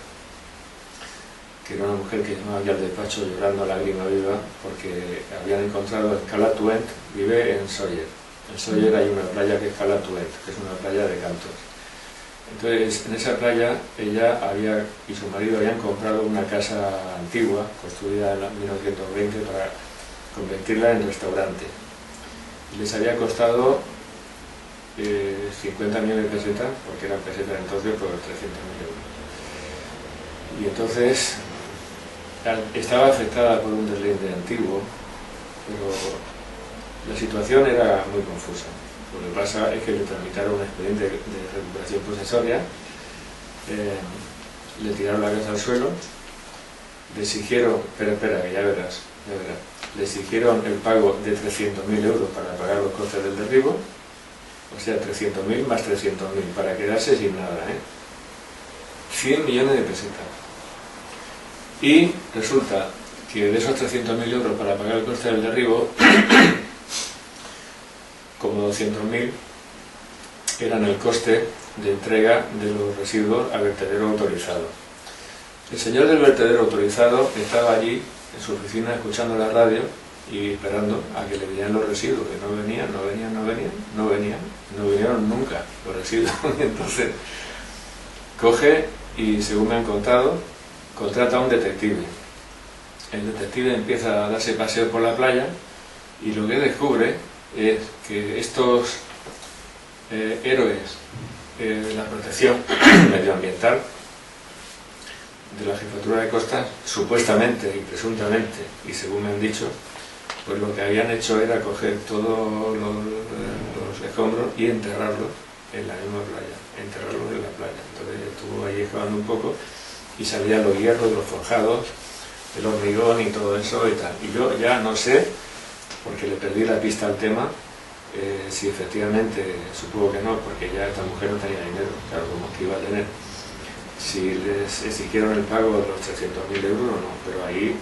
que era una mujer que llamaba ya al despacho llorando a lágrima viva porque habían encontrado en Cala Tuent, vive en Sóller. En Sóller hay una playa que es Cala Tuent, que es una playa de cantos. Entonces, en esa playa, ella y su marido habían comprado una casa antigua, construida en 1920, para convertirla en restaurante. Y les había costado 50 millones de pesetas, porque eran pesetas entonces por 300.000 euros. Y entonces estaba afectada por un deslinde antiguo, pero la situación era muy confusa. Lo que pasa es que le tramitaron un expediente de recuperación posesoria, le tiraron la casa al suelo, le exigieron, espera, que ya verás, le exigieron el pago de 300.000 euros para pagar los costes del derribo, o sea, 300.000 más 300.000, para quedarse sin nada, 100 millones de pesetas. Y resulta que de esos 300.000 euros para pagar el coste del derribo, como 200.000 eran el coste de entrega de los residuos al vertedero autorizado. El señor del vertedero autorizado estaba allí en su oficina escuchando la radio y esperando a que le vinieran los residuos, que no vinieron nunca los residuos. Entonces coge y, según me han contado, contrata a un detective el detective empieza a darse paseo por la playa y lo que descubre es que estos héroes de la protección medioambiental de la Jefatura de Costas, supuestamente y presuntamente, y según me han dicho, pues lo que habían hecho era coger todos los escombros y enterrarlos en la misma playa, enterrarlos en la playa. Entonces estuvo ahí excavando un poco y salían los hierros, los forjados, el hormigón y todo eso y tal. Y yo ya no sé, porque le perdí la pista al tema, si efectivamente, supongo que no, porque ya esta mujer no tenía dinero, claro, como que iba a tener, si les exigieron el pago de los 300.000 euros o no, pero ahí,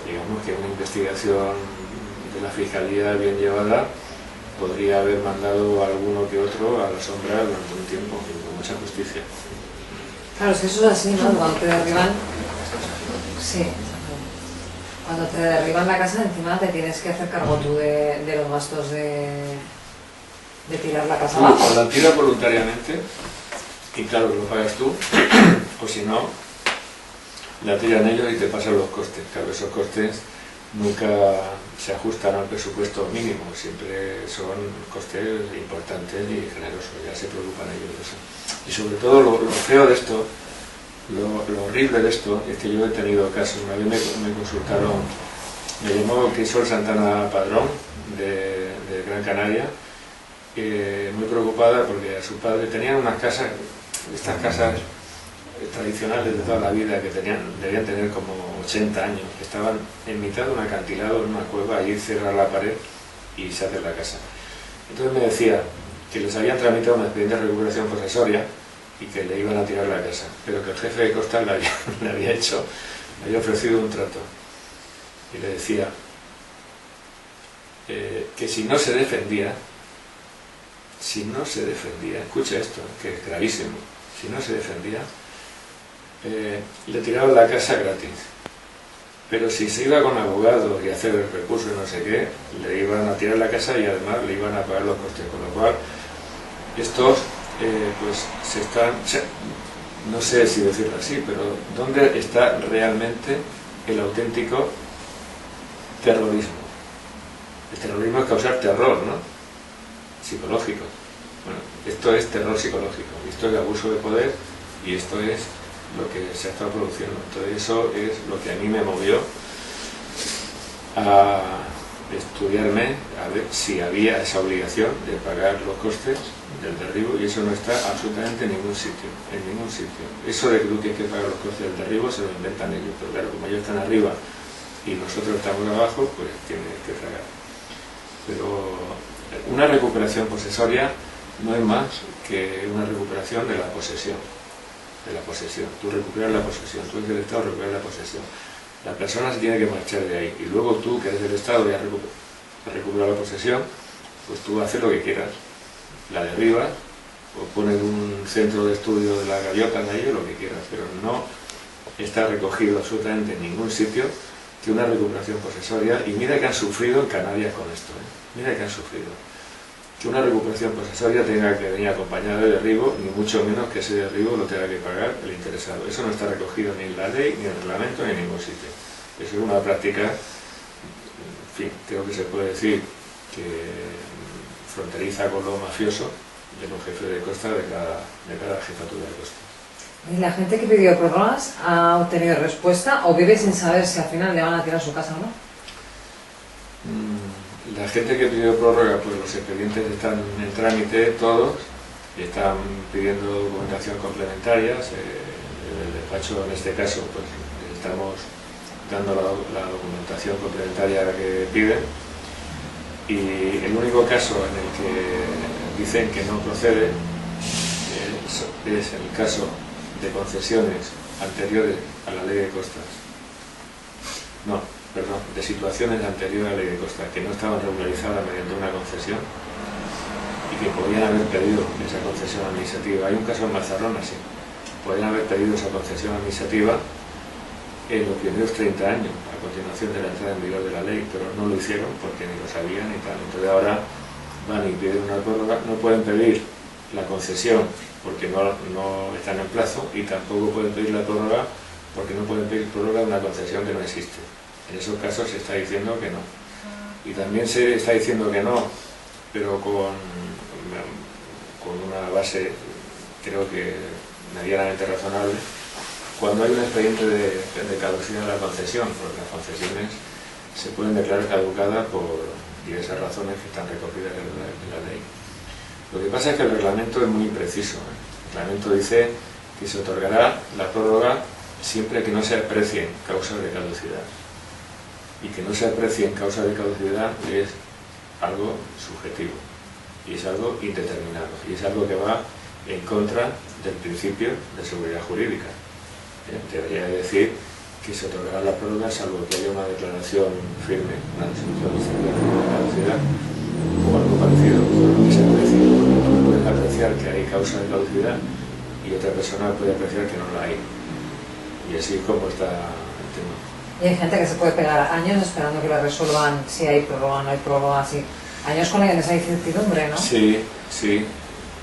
digamos que una investigación de la Fiscalía bien llevada podría haber mandado a alguno que otro a la sombra durante un tiempo, con mucha justicia. Claro, es que eso es así, ¿no? Cuando te derriban, sí, cuando te derriban la casa, encima te tienes que hacer cargo tú de los gastos de tirar la casa abajo. O la tiras voluntariamente y claro, lo pagas tú, o si no, la tiran ellos y te pasan los costes. Claro, esos costes nunca se ajustan al presupuesto mínimo, siempre son costes importantes y generosos, ya se preocupan ellos de eso. Y sobre todo lo feo de esto, lo horrible de esto, es que yo he tenido casos. Una vez me consultaron, me llamó Crisol Santana Padrón de Gran Canaria, muy preocupada porque a su padre tenían unas casas, estas casas tradicionales de toda la vida, que debían tener como 80 años, que estaban en mitad de un acantilado, en una cueva, allí cierra la pared y se hace la casa. Entonces me decía que les habían tramitado una expediente de recuperación posesoria y que le iban a tirar la casa, pero que el jefe de costas le había ofrecido un trato y le decía que si no se defendía, escucha esto, que es gravísimo, si no se defendía, le tiraban la casa gratis, pero si se iba con abogado y hacer el recurso y no sé qué, le iban a tirar la casa y además le iban a pagar los costes, con lo cual estos pues no sé si decirlo así, pero ¿dónde está realmente el auténtico terrorismo? El terrorismo es causar terror, ¿no? Psicológico. Bueno, esto es terror psicológico, esto es abuso de poder y esto es lo que se ha estado produciendo. Entonces eso es lo que a mí me movió a estudiarme, a ver si había esa obligación de pagar los costes del derribo, y eso no está absolutamente en ningún sitio, Eso de que tú tienes que pagar los costes del derribo se lo inventan ellos, pero claro, como ellos están arriba y nosotros estamos abajo, pues tienen que tragar. Pero una recuperación posesoria no es más que una recuperación de la posesión. Tú recuperas la posesión, tú eres del Estado, recuperas la posesión. La persona se tiene que marchar de ahí y luego tú, que eres del Estado y has recuperado la posesión, pues tú haces lo que quieras. La derribas o pones un centro de estudio de las gaviotas ahí o lo que quieras, pero no está recogido absolutamente en ningún sitio que una recuperación posesoria, y mira que han sufrido en Canarias con esto, mira que han sufrido. Que una recuperación posesoria tenga que venir acompañada de derribo, ni mucho menos que ese derribo lo tenga que pagar el interesado. Eso no está recogido ni en la ley, ni en el reglamento, ni en ningún sitio. Eso es una práctica, en fin, creo que se puede decir que fronteriza con lo mafioso de los jefes de costa de cada jefatura de costa. ¿Y la gente que pidió prórrogas ha obtenido respuesta o vive sin saber si al final le van a tirar su casa o no? La gente que pidió prórroga, pues los expedientes están en trámite todos, están pidiendo documentación complementaria. El despacho, en este caso, pues estamos dando la documentación complementaria que piden, y el único caso en el que dicen que no procede es el caso de concesiones anteriores a la ley de costas. No, perdón, de situaciones anteriores a la ley de costas que no estaban regularizadas mediante una concesión y que podían haber pedido esa concesión administrativa. Hay un caso en Mazarrón así, podían haber pedido esa concesión administrativa en los primeros 30 años, a continuación de la entrada en vigor de la ley, pero no lo hicieron porque ni lo sabían y tal. Entonces ahora van y piden una prórroga, no pueden pedir la concesión porque no están en plazo, y tampoco pueden pedir la prórroga porque no pueden pedir prórroga de una concesión que no existe. En esos casos se está diciendo que no. Y también se está diciendo que no, pero con una base, creo que medianamente razonable, cuando hay un expediente de caducidad de la concesión, porque las concesiones se pueden declarar caducadas por diversas razones que están recogidas en la ley. Lo que pasa es que el reglamento es muy impreciso. El reglamento dice que se otorgará la prórroga siempre que no se aprecien causas de caducidad. Y que no se aprecien causas de caducidad es algo subjetivo, y es algo indeterminado, y es algo que va en contra del principio de seguridad jurídica. Debería decir que se otorgará la prórroga salvo que haya una declaración firme, una resolución de caducidad o algo parecido, pero que se aprecie. Tú puedes apreciar que hay causa de caducidad y otra persona puede apreciar que no la hay. Y así es como está el tema. Y hay gente que se puede pegar años esperando que le resuelvan si hay prórroga o no hay prórroga, así. Años con esa incertidumbre, ¿no? Sí, sí.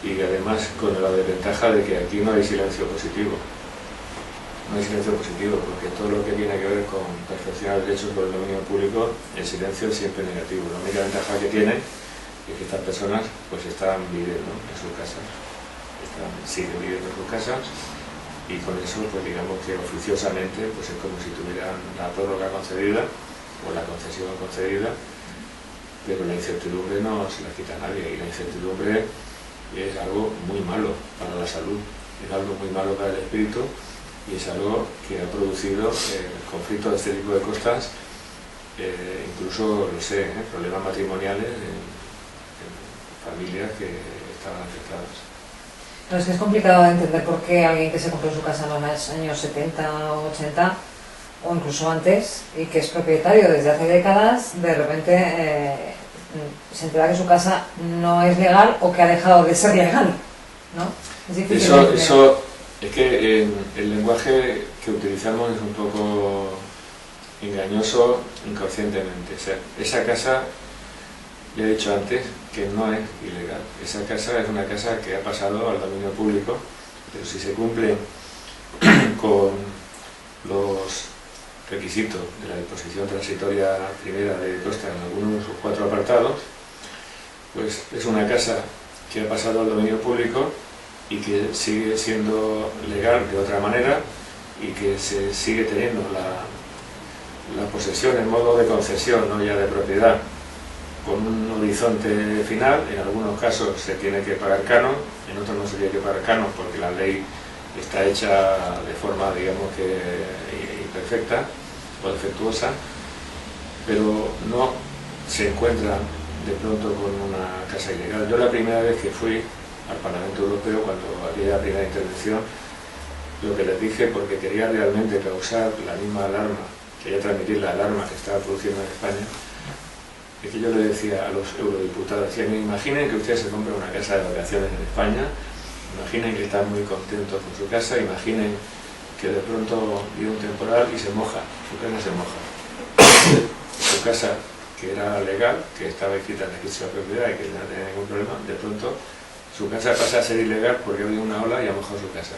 Y además con la desventaja de que aquí no hay silencio positivo. No hay silencio positivo, porque todo lo que tiene que ver con perfeccionar derechos por el dominio público, el silencio es siempre negativo. La única ventaja que tiene es que estas personas pues están viviendo en sus casas, siguen viviendo en sus casas, y con eso pues digamos que oficiosamente pues es como si tuvieran la prórroga concedida o la concesión concedida, pero la incertidumbre no se la quita a nadie, y la incertidumbre es algo muy malo para la salud, es algo muy malo para el espíritu, y es algo que ha producido conflictos de este tipo de costas, incluso, no sé, problemas matrimoniales en familias que estaban afectadas. Pero es que es complicado de entender por qué alguien que se compró su casa en los años 70 o 80 o incluso antes y que es propietario desde hace décadas, de repente se entera que su casa no es legal o que ha dejado de ser legal, ¿no? Es difícil. Eso es que el lenguaje que utilizamos es un poco engañoso inconscientemente. O sea, esa casa, ya he dicho antes, que no es ilegal. Esa casa es una casa que ha pasado al dominio público, pero si se cumple con los requisitos de la disposición transitoria primera de Costa en alguno de sus 4 apartados, pues es una casa que ha pasado al dominio público y que sigue siendo legal de otra manera y que se sigue teniendo la posesión en modo de concesión, no ya de propiedad, con un horizonte final. En algunos casos se tiene que pagar canon, en otros no se tiene que pagar canon porque la ley está hecha de forma, digamos que imperfecta o defectuosa, pero no se encuentra de pronto con una casa ilegal. Yo la primera vez que fui al Parlamento Europeo, cuando había la primera intervención, lo que les dije, porque quería realmente causar la misma alarma, quería transmitir la alarma que estaba produciendo en España, es que yo le decía a los eurodiputados, decía, imaginen que ustedes se compran una casa de vacaciones en España, imaginen que están muy contentos con su casa, imaginen que de pronto viene un temporal y se moja, su casa se moja. Su casa, que era legal, que estaba escrita en la registro de propiedad y que no tenía ningún problema, de pronto su casa pasa a ser ilegal porque ha habido una ola y ha mojado su casa.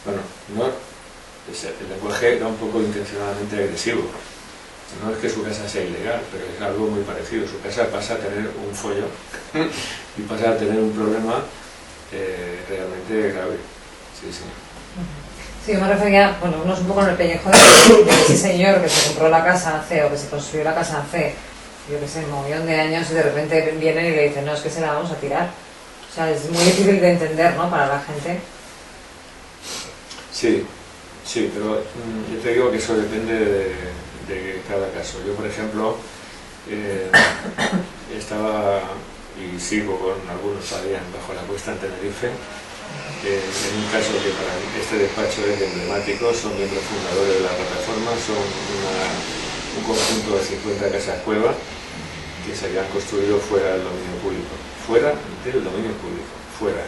Bueno, el lenguaje era un poco intencionadamente agresivo. No es que su casa sea ilegal, pero es algo muy parecido. Su casa pasa a tener un follón y pasa a tener un problema realmente grave. Sí, sí. Sí, yo me refería, bueno, uno es un poco en el pellejo de ese señor que se compró la casa hace, o que se construyó la casa hace, yo qué sé, un montón de años, y de repente vienen y le dicen, no, es que se la vamos a tirar. O sea, es muy difícil de entender, ¿no?, para la gente. Sí, sí, pero yo te digo que eso depende de cada caso. Yo, por ejemplo, estaba y sigo con algunos todavía bajo la cuesta en Tenerife, en un caso que para mí este despacho es emblemático. Son miembros fundadores de la plataforma, son un conjunto de 50 casas cuevas que se habían construido fuera del dominio público, fuera del dominio público, fuera,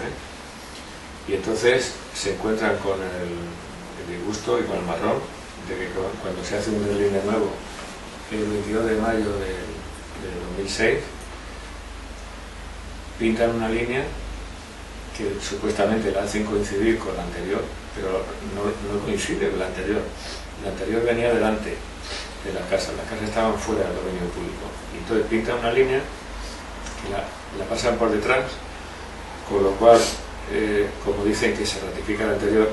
y entonces se encuentran con el disgusto y con el marrón de que cuando se hace un deslinde nuevo el 22 de mayo del 2006 pintan una línea que supuestamente la hacen coincidir con la anterior, pero no coincide con la anterior. La anterior venía delante de las casas estaban fuera del dominio público. Y entonces pintan una línea que la pasan por detrás, con lo cual, como dicen que se ratifica la anterior,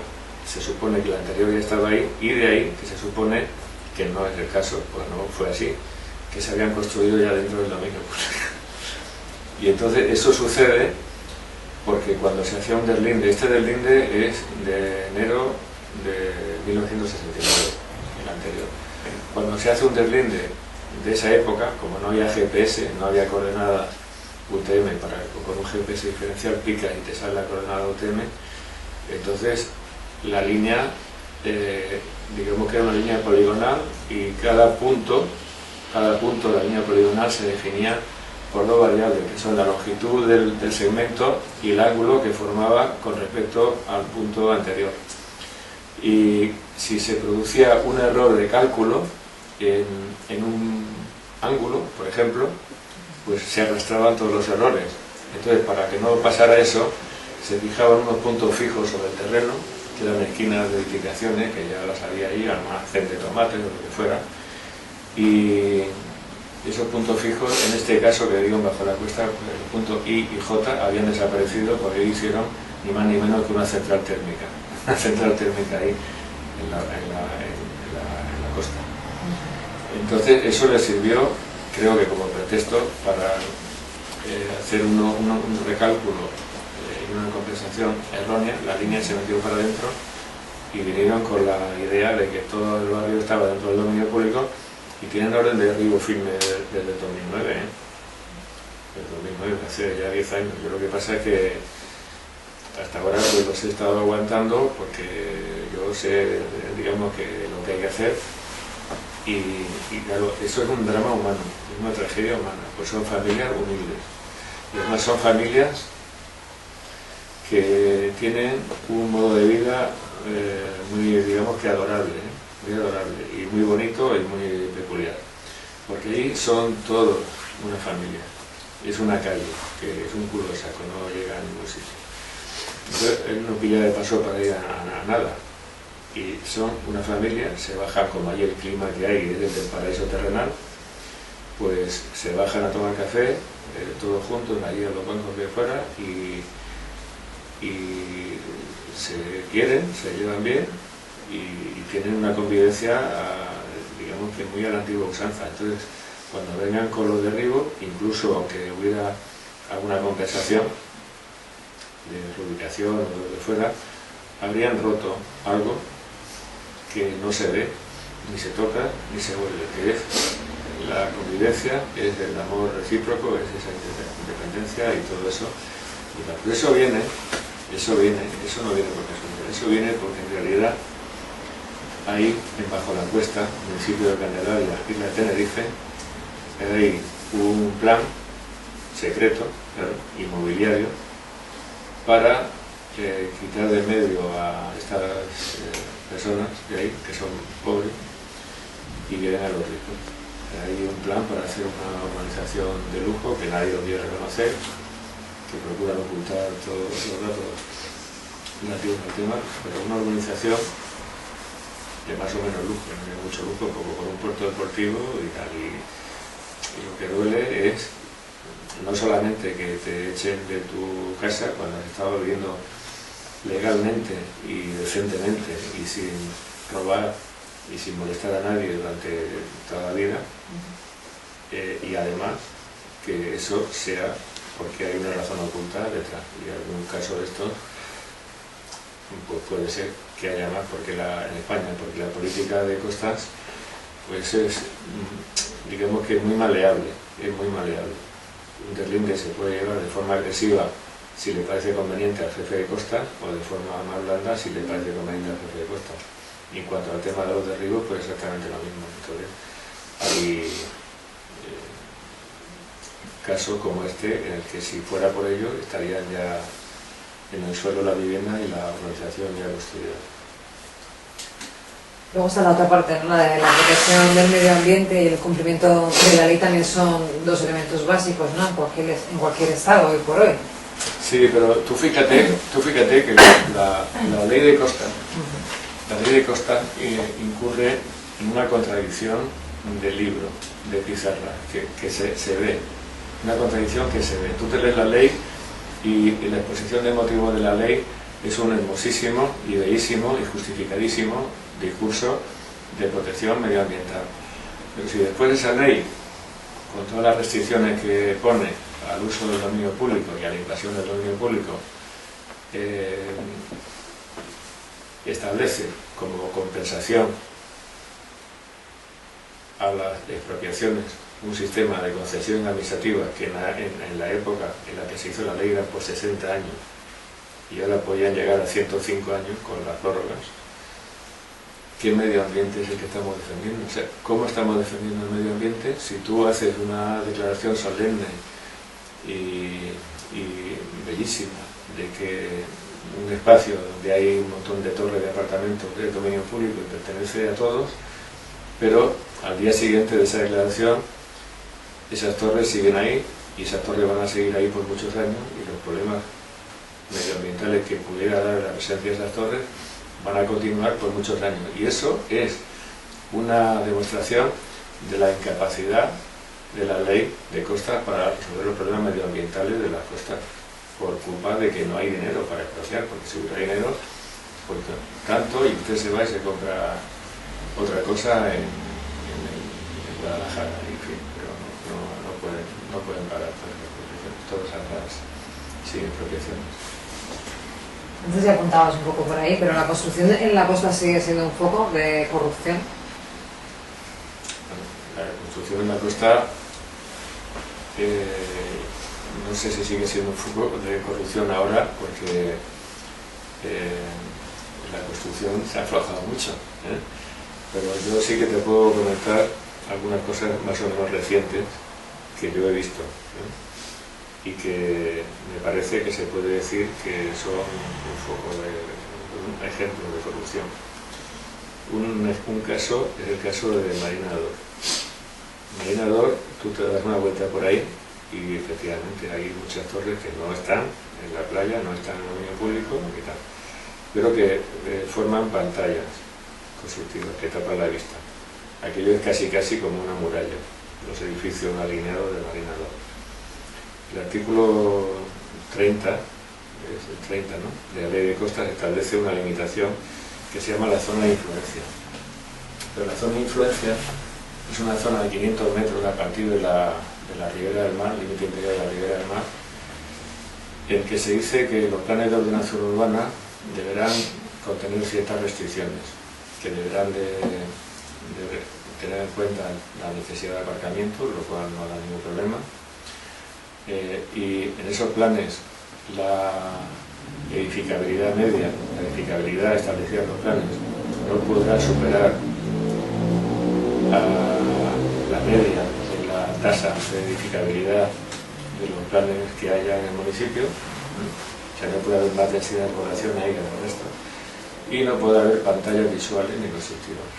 se supone que la anterior ya estaba ahí, y de ahí que se supone que no es el caso, pues no fue así, que se habían construido ya dentro del dominio público. Y entonces eso sucede porque cuando se hacía un deslinde, este deslinde es de enero de 1969, el anterior. Cuando se hace un deslinde de esa época, como no había GPS, no había coordenadas UTM, con un GPS diferencial picas y te sale la coordenada UTM, entonces la línea, digamos que era una línea poligonal, y cada punto de la línea poligonal se definía por dos variables, que son la longitud del segmento y el ángulo que formaba con respecto al punto anterior. Y si se producía un error de cálculo en un ángulo, por ejemplo, pues se arrastraban todos los errores. Entonces, para que no pasara eso, se fijaban unos puntos fijos sobre el terreno, que eran esquinas de edificaciones, que ya las había ahí, almacén de tomates o lo que fuera, y esos puntos fijos, en este caso que digo bajo la cuesta, el punto I y J habían desaparecido porque hicieron ni más ni menos que una central térmica ahí en la costa. Entonces eso les sirvió, creo que como pretexto, para hacer un recálculo y una compensación errónea. La línea se metió para adentro y vinieron con la idea de que todo el barrio estaba dentro del dominio público, y tienen orden de derribo firme desde el 2009, Desde 2009, hace ya 10 años. Yo lo que pasa es que hasta ahora pues los he estado aguantando porque yo sé, digamos, que lo que hay que hacer, y claro, eso es un drama humano, es una tragedia humana, pues son familias humildes, y además son familias que tienen un modo de vida muy, digamos que adorable, muy adorable y muy bonito y muy peculiar, porque ahí son todos una familia, es una calle que es un culo de saco, no llega a ningún sitio. Entonces él no pilla de paso para ir a nada, y son una familia, se bajan, como hay el clima que hay desde el paraíso terrenal, pues se bajan a tomar café todos juntos ahí a los bancos de fuera, y se quieren, se llevan bien, y tienen una convivencia, digamos que muy a la antigua usanza. Entonces, cuando vengan con los derribos, incluso aunque hubiera alguna compensación de reubicación o de lo que fuera, habrían roto algo que no se ve, ni se toca, ni se vuelve, que es la convivencia, es el amor recíproco, es esa independencia y todo eso. Pero eso no viene por casualidad, eso viene porque en realidad ahí, bajo la cuesta, municipio de Candelaria, isla de Tenerife, hay un plan secreto, claro, inmobiliario, para quitar de medio a estas personas de ahí, que son pobres, y que den a los ricos. Hay un plan para hacer una urbanización de lujo que nadie lo quiere reconocer, que procuran ocultar todos los datos relativos al tema, pero una urbanización de más o menos lujo, no hay mucho lujo, como con un puerto deportivo y tal. Y lo que duele es no solamente que te echen de tu casa cuando has estado viviendo legalmente y decentemente y sin robar y sin molestar a nadie durante toda la vida, y además que eso sea porque hay una razón oculta detrás, y en algún caso de estos pues puede ser que haya más, porque en España, porque la política de costas pues es, digamos que es muy maleable, un deslinde se puede llevar de forma agresiva si le parece conveniente al jefe de costas, o de forma más blanda si le parece conveniente al jefe de costas. Y en cuanto al tema de los derribos, pues exactamente lo mismo. Entonces hay casos como este en el que si fuera por ello estarían ya en el suelo la vivienda y la urbanización ya construida. Luego está la otra parte, ¿no? La de la protección del medio ambiente y el cumplimiento de la ley también son dos elementos básicos, ¿no? En cualquier estado hoy por hoy. Sí, pero tú fíjate que la ley de costas, incurre en una contradicción del libro, de pizarra, que se ve, una contradicción que se ve. Tú te lees la ley y la exposición de motivos de la ley es un hermosísimo y bellísimo y justificadísimo discurso de protección medioambiental. Pero si después esa ley, con todas las restricciones que pone al uso del dominio público y a la invasión del dominio público, establece como compensación a las expropiaciones un sistema de concesión administrativa que en la época en la que se hizo la ley era por 60 años y ahora podían llegar a 105 años con las prórrogas. ¿Qué medio ambiente es el que estamos defendiendo? O sea, ¿cómo estamos defendiendo el medio ambiente si tú haces una declaración solemne y bellísima de que un espacio donde hay un montón de torres de apartamentos de dominio público y pertenece a todos, pero al día siguiente de esa declaración esas torres siguen ahí y esas torres van a seguir ahí por muchos años y los problemas medioambientales que pudiera dar la presencia de esas torres van a continuar por muchos años? Y eso es una demostración de la incapacidad de la ley de costas para resolver los problemas medioambientales de las costas, por culpa de que no hay dinero para expropiar, porque si hubiera dinero, pues tanto, y usted se va y se compra otra cosa en Guadalajara, en fin, pero no pueden pagar todas las sin expropiaciones. Antes ya apuntabas un poco por ahí, pero la construcción en la costa sigue siendo un foco de corrupción. La construcción en la costa no sé si sigue siendo un foco de corrupción ahora, porque la construcción se ha aflojado mucho, pero yo sí que te puedo comentar algunas cosas más o menos recientes que yo he visto, y que me parece que se puede decir que son un foco un ejemplo de corrupción. Un caso es el caso de Marinador. Marinador, tú te das una vuelta por ahí y efectivamente hay muchas torres que no están en la playa, no están en el dominio público y tal, pero que forman pantallas constructivas que tapan la vista. Aquello es casi como una muralla, los edificios alineados de Marinador. El artículo 30, es el 30, ¿no?, de la ley de costas establece una limitación que se llama la zona de influencia. Pero la zona de influencia es una zona de 500 metros a partir de la ribera del mar, límite interior de la ribera del mar, en que se dice que los planes de ordenación urbana deberán contener ciertas restricciones, que deberán de tener en cuenta la necesidad de aparcamiento, lo cual no da ningún problema. Y en esos planes la edificabilidad media, la edificabilidad establecida en los planes, no podrá superar la media de la tasa de edificabilidad de los planes que haya en el municipio, o sea, no puede haber más densidad de población ahí que en el resto, y no puede haber pantallas visuales ni constructivas.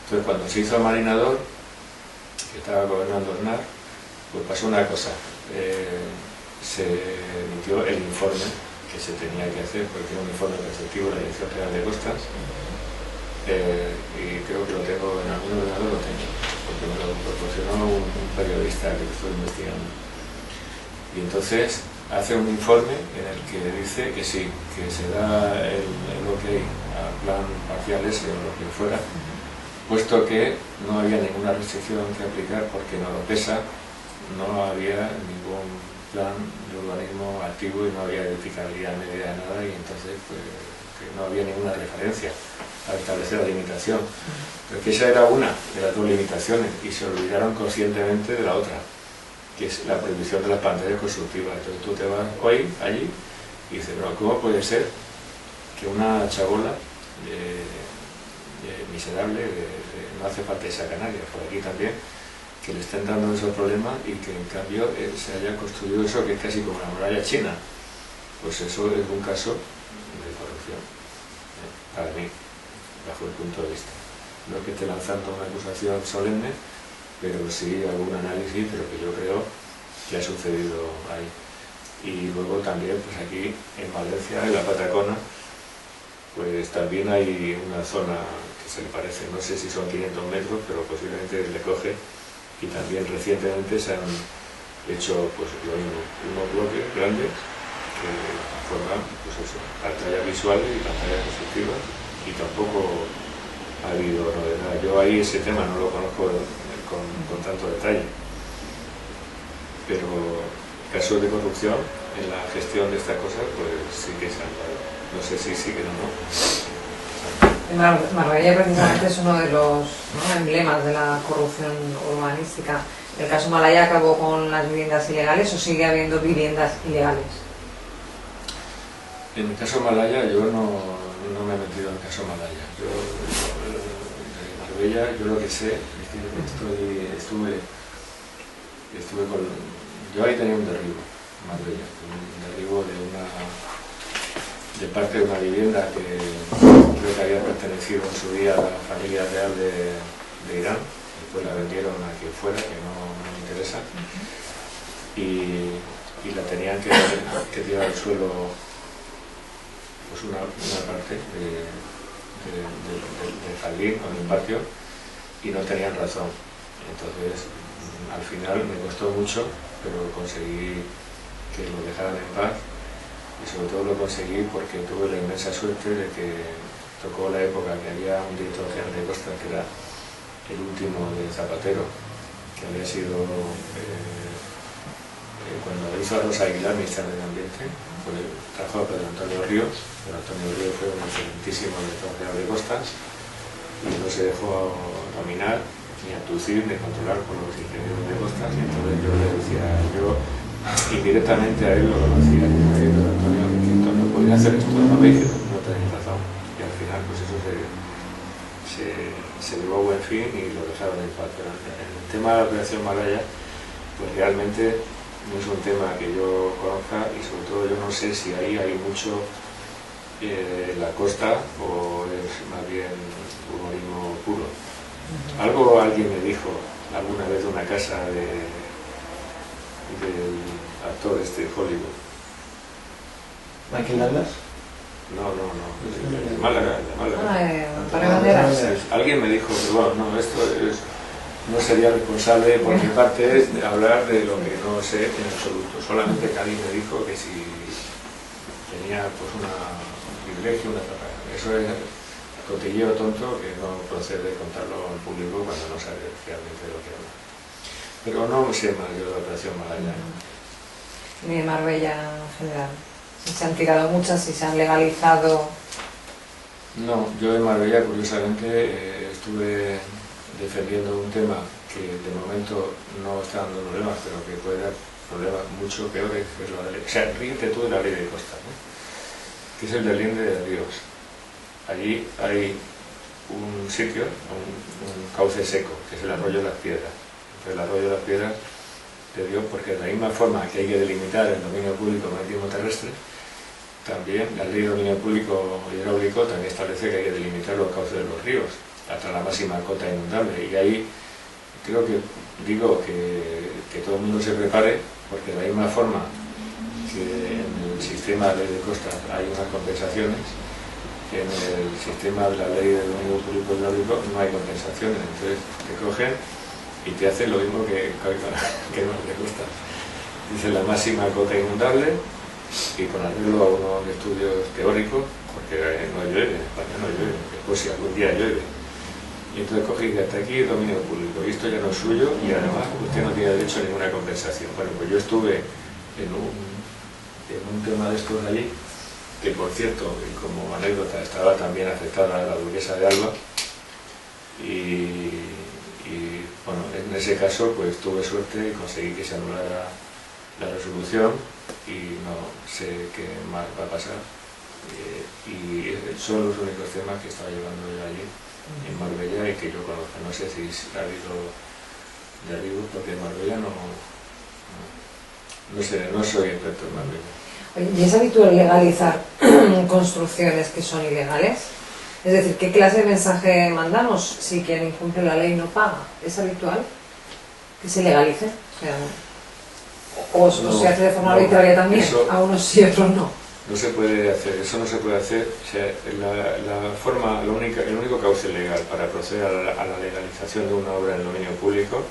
Entonces, cuando se hizo Marinador, que estaba gobernando Aznar, pues pasó una cosa. Se emitió el informe que se tenía que hacer, porque era un informe preceptivo de la Dirección General de Costas, y creo que lo tengo en algún ordenador, lo tengo, porque me lo proporcionó un periodista que estoy investigando. Y entonces hace un informe en el que dice que sí, que se da el ok al plan parcial ese o lo que fuera, puesto que no había ninguna restricción que aplicar porque en Oropesa no había ningún plan de urbanismo activo y no había edificabilidad media de nada, y entonces pues, que no había ninguna referencia a establecer la limitación. Pero que esa era una de las dos limitaciones y se olvidaron conscientemente de la otra, que es la prohibición de las pantallas constructivas. Entonces tú te vas hoy allí y dices, pero ¿cómo puede ser que una chabola miserable, no hace falta irse a Canarias, por aquí también, que le estén dando esos problemas y que en cambio se haya construido eso que es casi como la muralla china? Pues eso es un caso de corrupción, para mí, bajo el punto de vista. No es que esté lanzando una acusación solemne, pero sí algún análisis, pero que yo creo que ha sucedido ahí. Y luego también, pues aquí en Valencia, en la Patacona, pues también hay una zona que se le parece, no sé si son 500 metros, pero posiblemente le coge, y también recientemente se han hecho pues lo mismo, unos bloques grandes que forman pues eso, pantallas visuales y pantallas constructivas, y tampoco ha habido novedad. Yo ahí ese tema no lo conozco con tanto detalle, pero casos de corrupción en la gestión de estas cosas, pues sí que se han dado. No sé si sí que no. Marbella precisamente es uno de los, ¿no?, emblemas de la corrupción urbanística. ¿El caso Malaya acabó con las viviendas ilegales o sigue habiendo viviendas ilegales? En el caso Malaya yo no me he metido en el caso Malaya. Yo de Marbella, yo lo que sé es que estuve con... Yo ahí tenía un derribo en Marbella, un derribo de parte de una vivienda que creo que había pertenecido en su día a la familia real de Irán. Después la vendieron a quien fuera, que no me interesa, y la tenían que tirar al suelo pues una parte del jardín con el patio, y no tenían razón. Entonces al final me costó mucho, pero conseguí que lo dejaran en paz, y sobre todo lo conseguí porque tuve la inmensa suerte de que tocó la época que había un director general de Costas que era el último de Zapatero, que había sido cuando hizo a Rosa Aguilar, ministra del Ambiente, pues trajo a Pedro Antonio Ríos. Pedro Antonio Ríos fue un excelentísimo director general de Costas y no se dejó dominar, ni abducir, ni controlar por los ingenieros de Costas, y entonces yo le decía, yo indirectamente a él lo conocía, y me decía, Pedro Antonio, que esto no podía hacer esto, no veis, no tenéis razón, y al final pues eso se llevó a buen fin y lo dejaron en paz. Pero en el tema de la operación Malaya, pues realmente no es un tema que yo conozca, y sobre todo yo no sé si ahí hay mucho en la costa o es más bien urbanismo puro. Algo alguien me dijo alguna vez de una casa del actor Hollywood. ¿Michael Douglas? No, de Málaga. Antonio Banderas. Alguien me dijo que bueno, no, esto no sería responsable por mi parte de hablar de lo que no sé en absoluto. Solamente que alguien me dijo que si tenía pues un privilegio, eso es cotilleo tonto que no procede contarlo al público cuando no sabe realmente de lo que habla. Pero no sé más yo de la operación Malaya. Ni de Marbella en general. Se han tirado muchas y se han legalizado. No, yo en Marbella curiosamente estuve defendiendo un tema que de momento no está dando problemas, pero que puede dar problemas mucho peores, que es la ley. O sea, ríete tú de la ley de costas, ¿no?, que es el del Linde de Ríos. Allí hay un sitio, un cauce seco, que es el arroyo de las Piedras. Entonces el arroyo de las Piedras te dio, porque de la misma forma que hay que delimitar el dominio público marítimo terrestre, también la ley de dominio público hidráulico también establece que hay que delimitar los cauces de los ríos hasta la máxima cota inundable, y ahí creo que digo que todo el mundo se prepare, porque de la misma forma que en el sistema de ley de costas hay unas compensaciones, en el sistema de la ley de dominio público hidráulico no hay compensaciones. Entonces te cogen y te hacen lo mismo que no te costas. Dice la máxima cota inundable, y con arreglo a unos estudios teóricos, porque no llueve, en España no llueve, después si algún día llueve. Y entonces cogí que hasta aquí dominio público, y esto ya no es suyo, y además usted no tiene derecho a ninguna compensación. Bueno, pues yo estuve en un tema de estos de allí, que por cierto, y como anécdota, estaba también afectada la duquesa de Alba, y bueno, en ese caso pues tuve suerte y conseguí que se anulara la resolución, y no sé qué más va a pasar, y son los únicos temas que estaba llevando yo allí en Marbella y que yo conozco. No sé si ha habido derribos, porque en Marbella no sé, no soy experto en Marbella. ¿Y es habitual legalizar construcciones que son ilegales? Es decir, ¿qué clase de mensaje mandamos si quien incumple la ley no paga? ¿Es habitual que se legalice? O sea, o No, se hace de forma no, arbitraria también, eso- a unos sí y otros no. No se puede hacer, eso no se puede hacer. O sea, el único cauce legal para proceder a la legalización de una obra en dominio público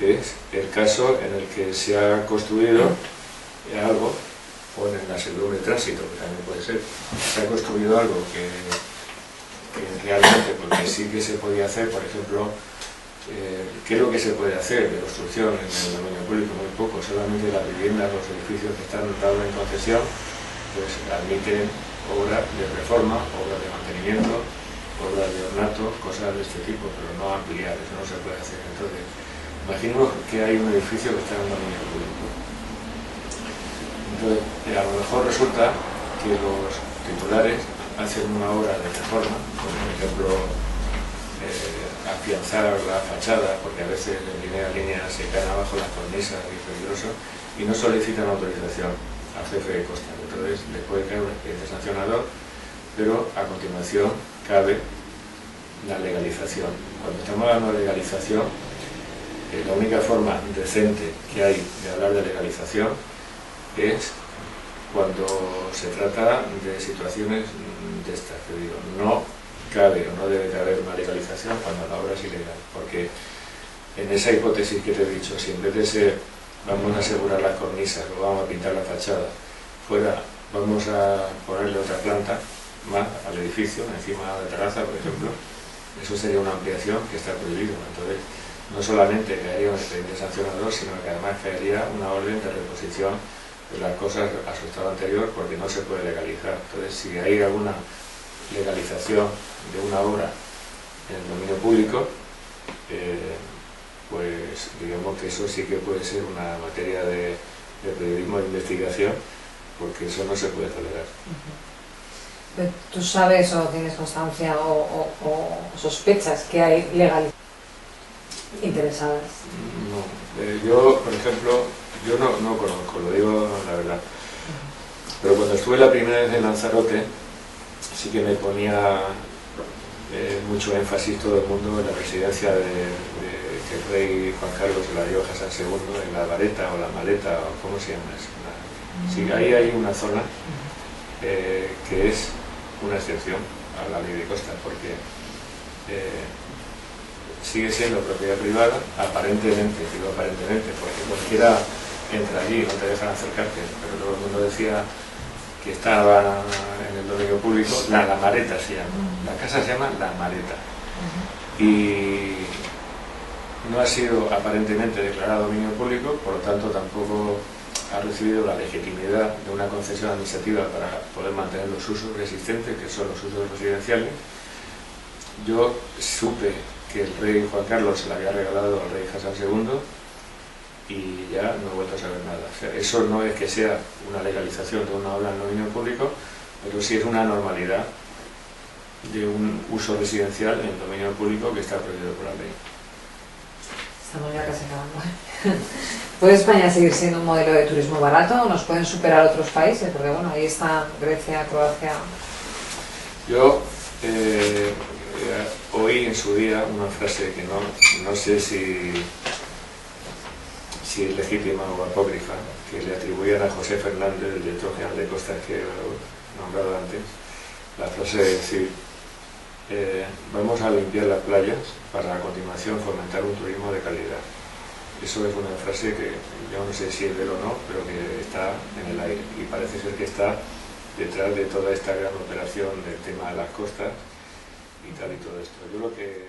es el caso en el que se ha construido algo, o en la servidumbre de tránsito, que también puede ser, se ha construido algo que realmente, porque sí que se podía hacer, por ejemplo, ¿qué es lo que se puede hacer de construcción en el dominio público? Muy poco, solamente las viviendas, los edificios que están dados en concesión, pues admiten obras de reforma, obras de mantenimiento, obras de ornato, cosas de este tipo, pero no ampliar, eso no se puede hacer. Entonces, imaginemos que hay un edificio que está en dominio público. Entonces, a lo mejor resulta que los titulares hacen una obra de reforma, como por ejemplo afianzar la fachada, porque a veces en línea se caen abajo las cornisas y es peligroso, y no solicitan autorización al jefe de costas. Entonces le puede caer un expediente sancionador, pero a continuación cabe la legalización. Cuando estamos hablando de legalización, la única forma decente que hay de hablar de legalización es cuando se trata de situaciones de estas, que digo, no cabe o no debe de haber una legalización cuando la obra es ilegal, porque en esa hipótesis que te he dicho, si en vez de ser vamos a asegurar las cornisas o vamos a pintar la fachada, fuera vamos a ponerle otra planta más al edificio, encima de la terraza, por ejemplo, eso sería una ampliación que está prohibido. Entonces, no solamente caería un expediente sancionador, sino que además caería una orden de reposición de las cosas a su estado anterior, porque no se puede legalizar. Entonces, si hay alguna legalización de una obra en el dominio público, pues digamos que eso sí que puede ser una materia de periodismo de investigación, porque eso no se puede tolerar. ¿Tú sabes o tienes constancia o sospechas que hay legales interesadas? No, yo, por ejemplo, yo no conozco, lo digo la verdad. Pero cuando estuve la primera vez en Lanzarote, sí que me ponía mucho énfasis todo el mundo en la residencia que el rey Juan Carlos la dio a San II, en la vareta o la maleta, o cómo se llama eso. Sí, ahí hay una zona que es una excepción a la ley de costas, porque sigue siendo propiedad privada, aparentemente, digo aparentemente, porque cualquiera entra allí y no te dejan acercarte, pero todo el mundo decía que estaba en el dominio público. La Mareta se llama, la casa se llama La Mareta, y no ha sido aparentemente declarado dominio público, por lo tanto tampoco ha recibido la legitimidad de una concesión administrativa para poder mantener los usos existentes, que son los usos residenciales. Yo supe que el rey Juan Carlos se la había regalado al rey Hassan II y ya no he vuelto a saber nada. O sea, eso no es que sea una legalización de una obra en dominio público, pero sí es una normalidad de un uso residencial en dominio público que está prohibido por la ley. Estamos ya casi acabando. ¿Puede España seguir siendo un modelo de turismo barato o nos pueden superar otros países? Porque bueno, ahí está Grecia, Croacia. Yo oí en su día una frase que no sé si es legítima o apócrifa, que le atribuían a José Fernández, el director general de Costas que he nombrado antes, la frase de decir: vamos a limpiar las playas para a continuación fomentar un turismo de calidad. Eso es una frase que yo no sé si es de él o no, pero que está en el aire y parece ser que está detrás de toda esta gran operación del tema de las costas y tal y todo esto. Yo lo que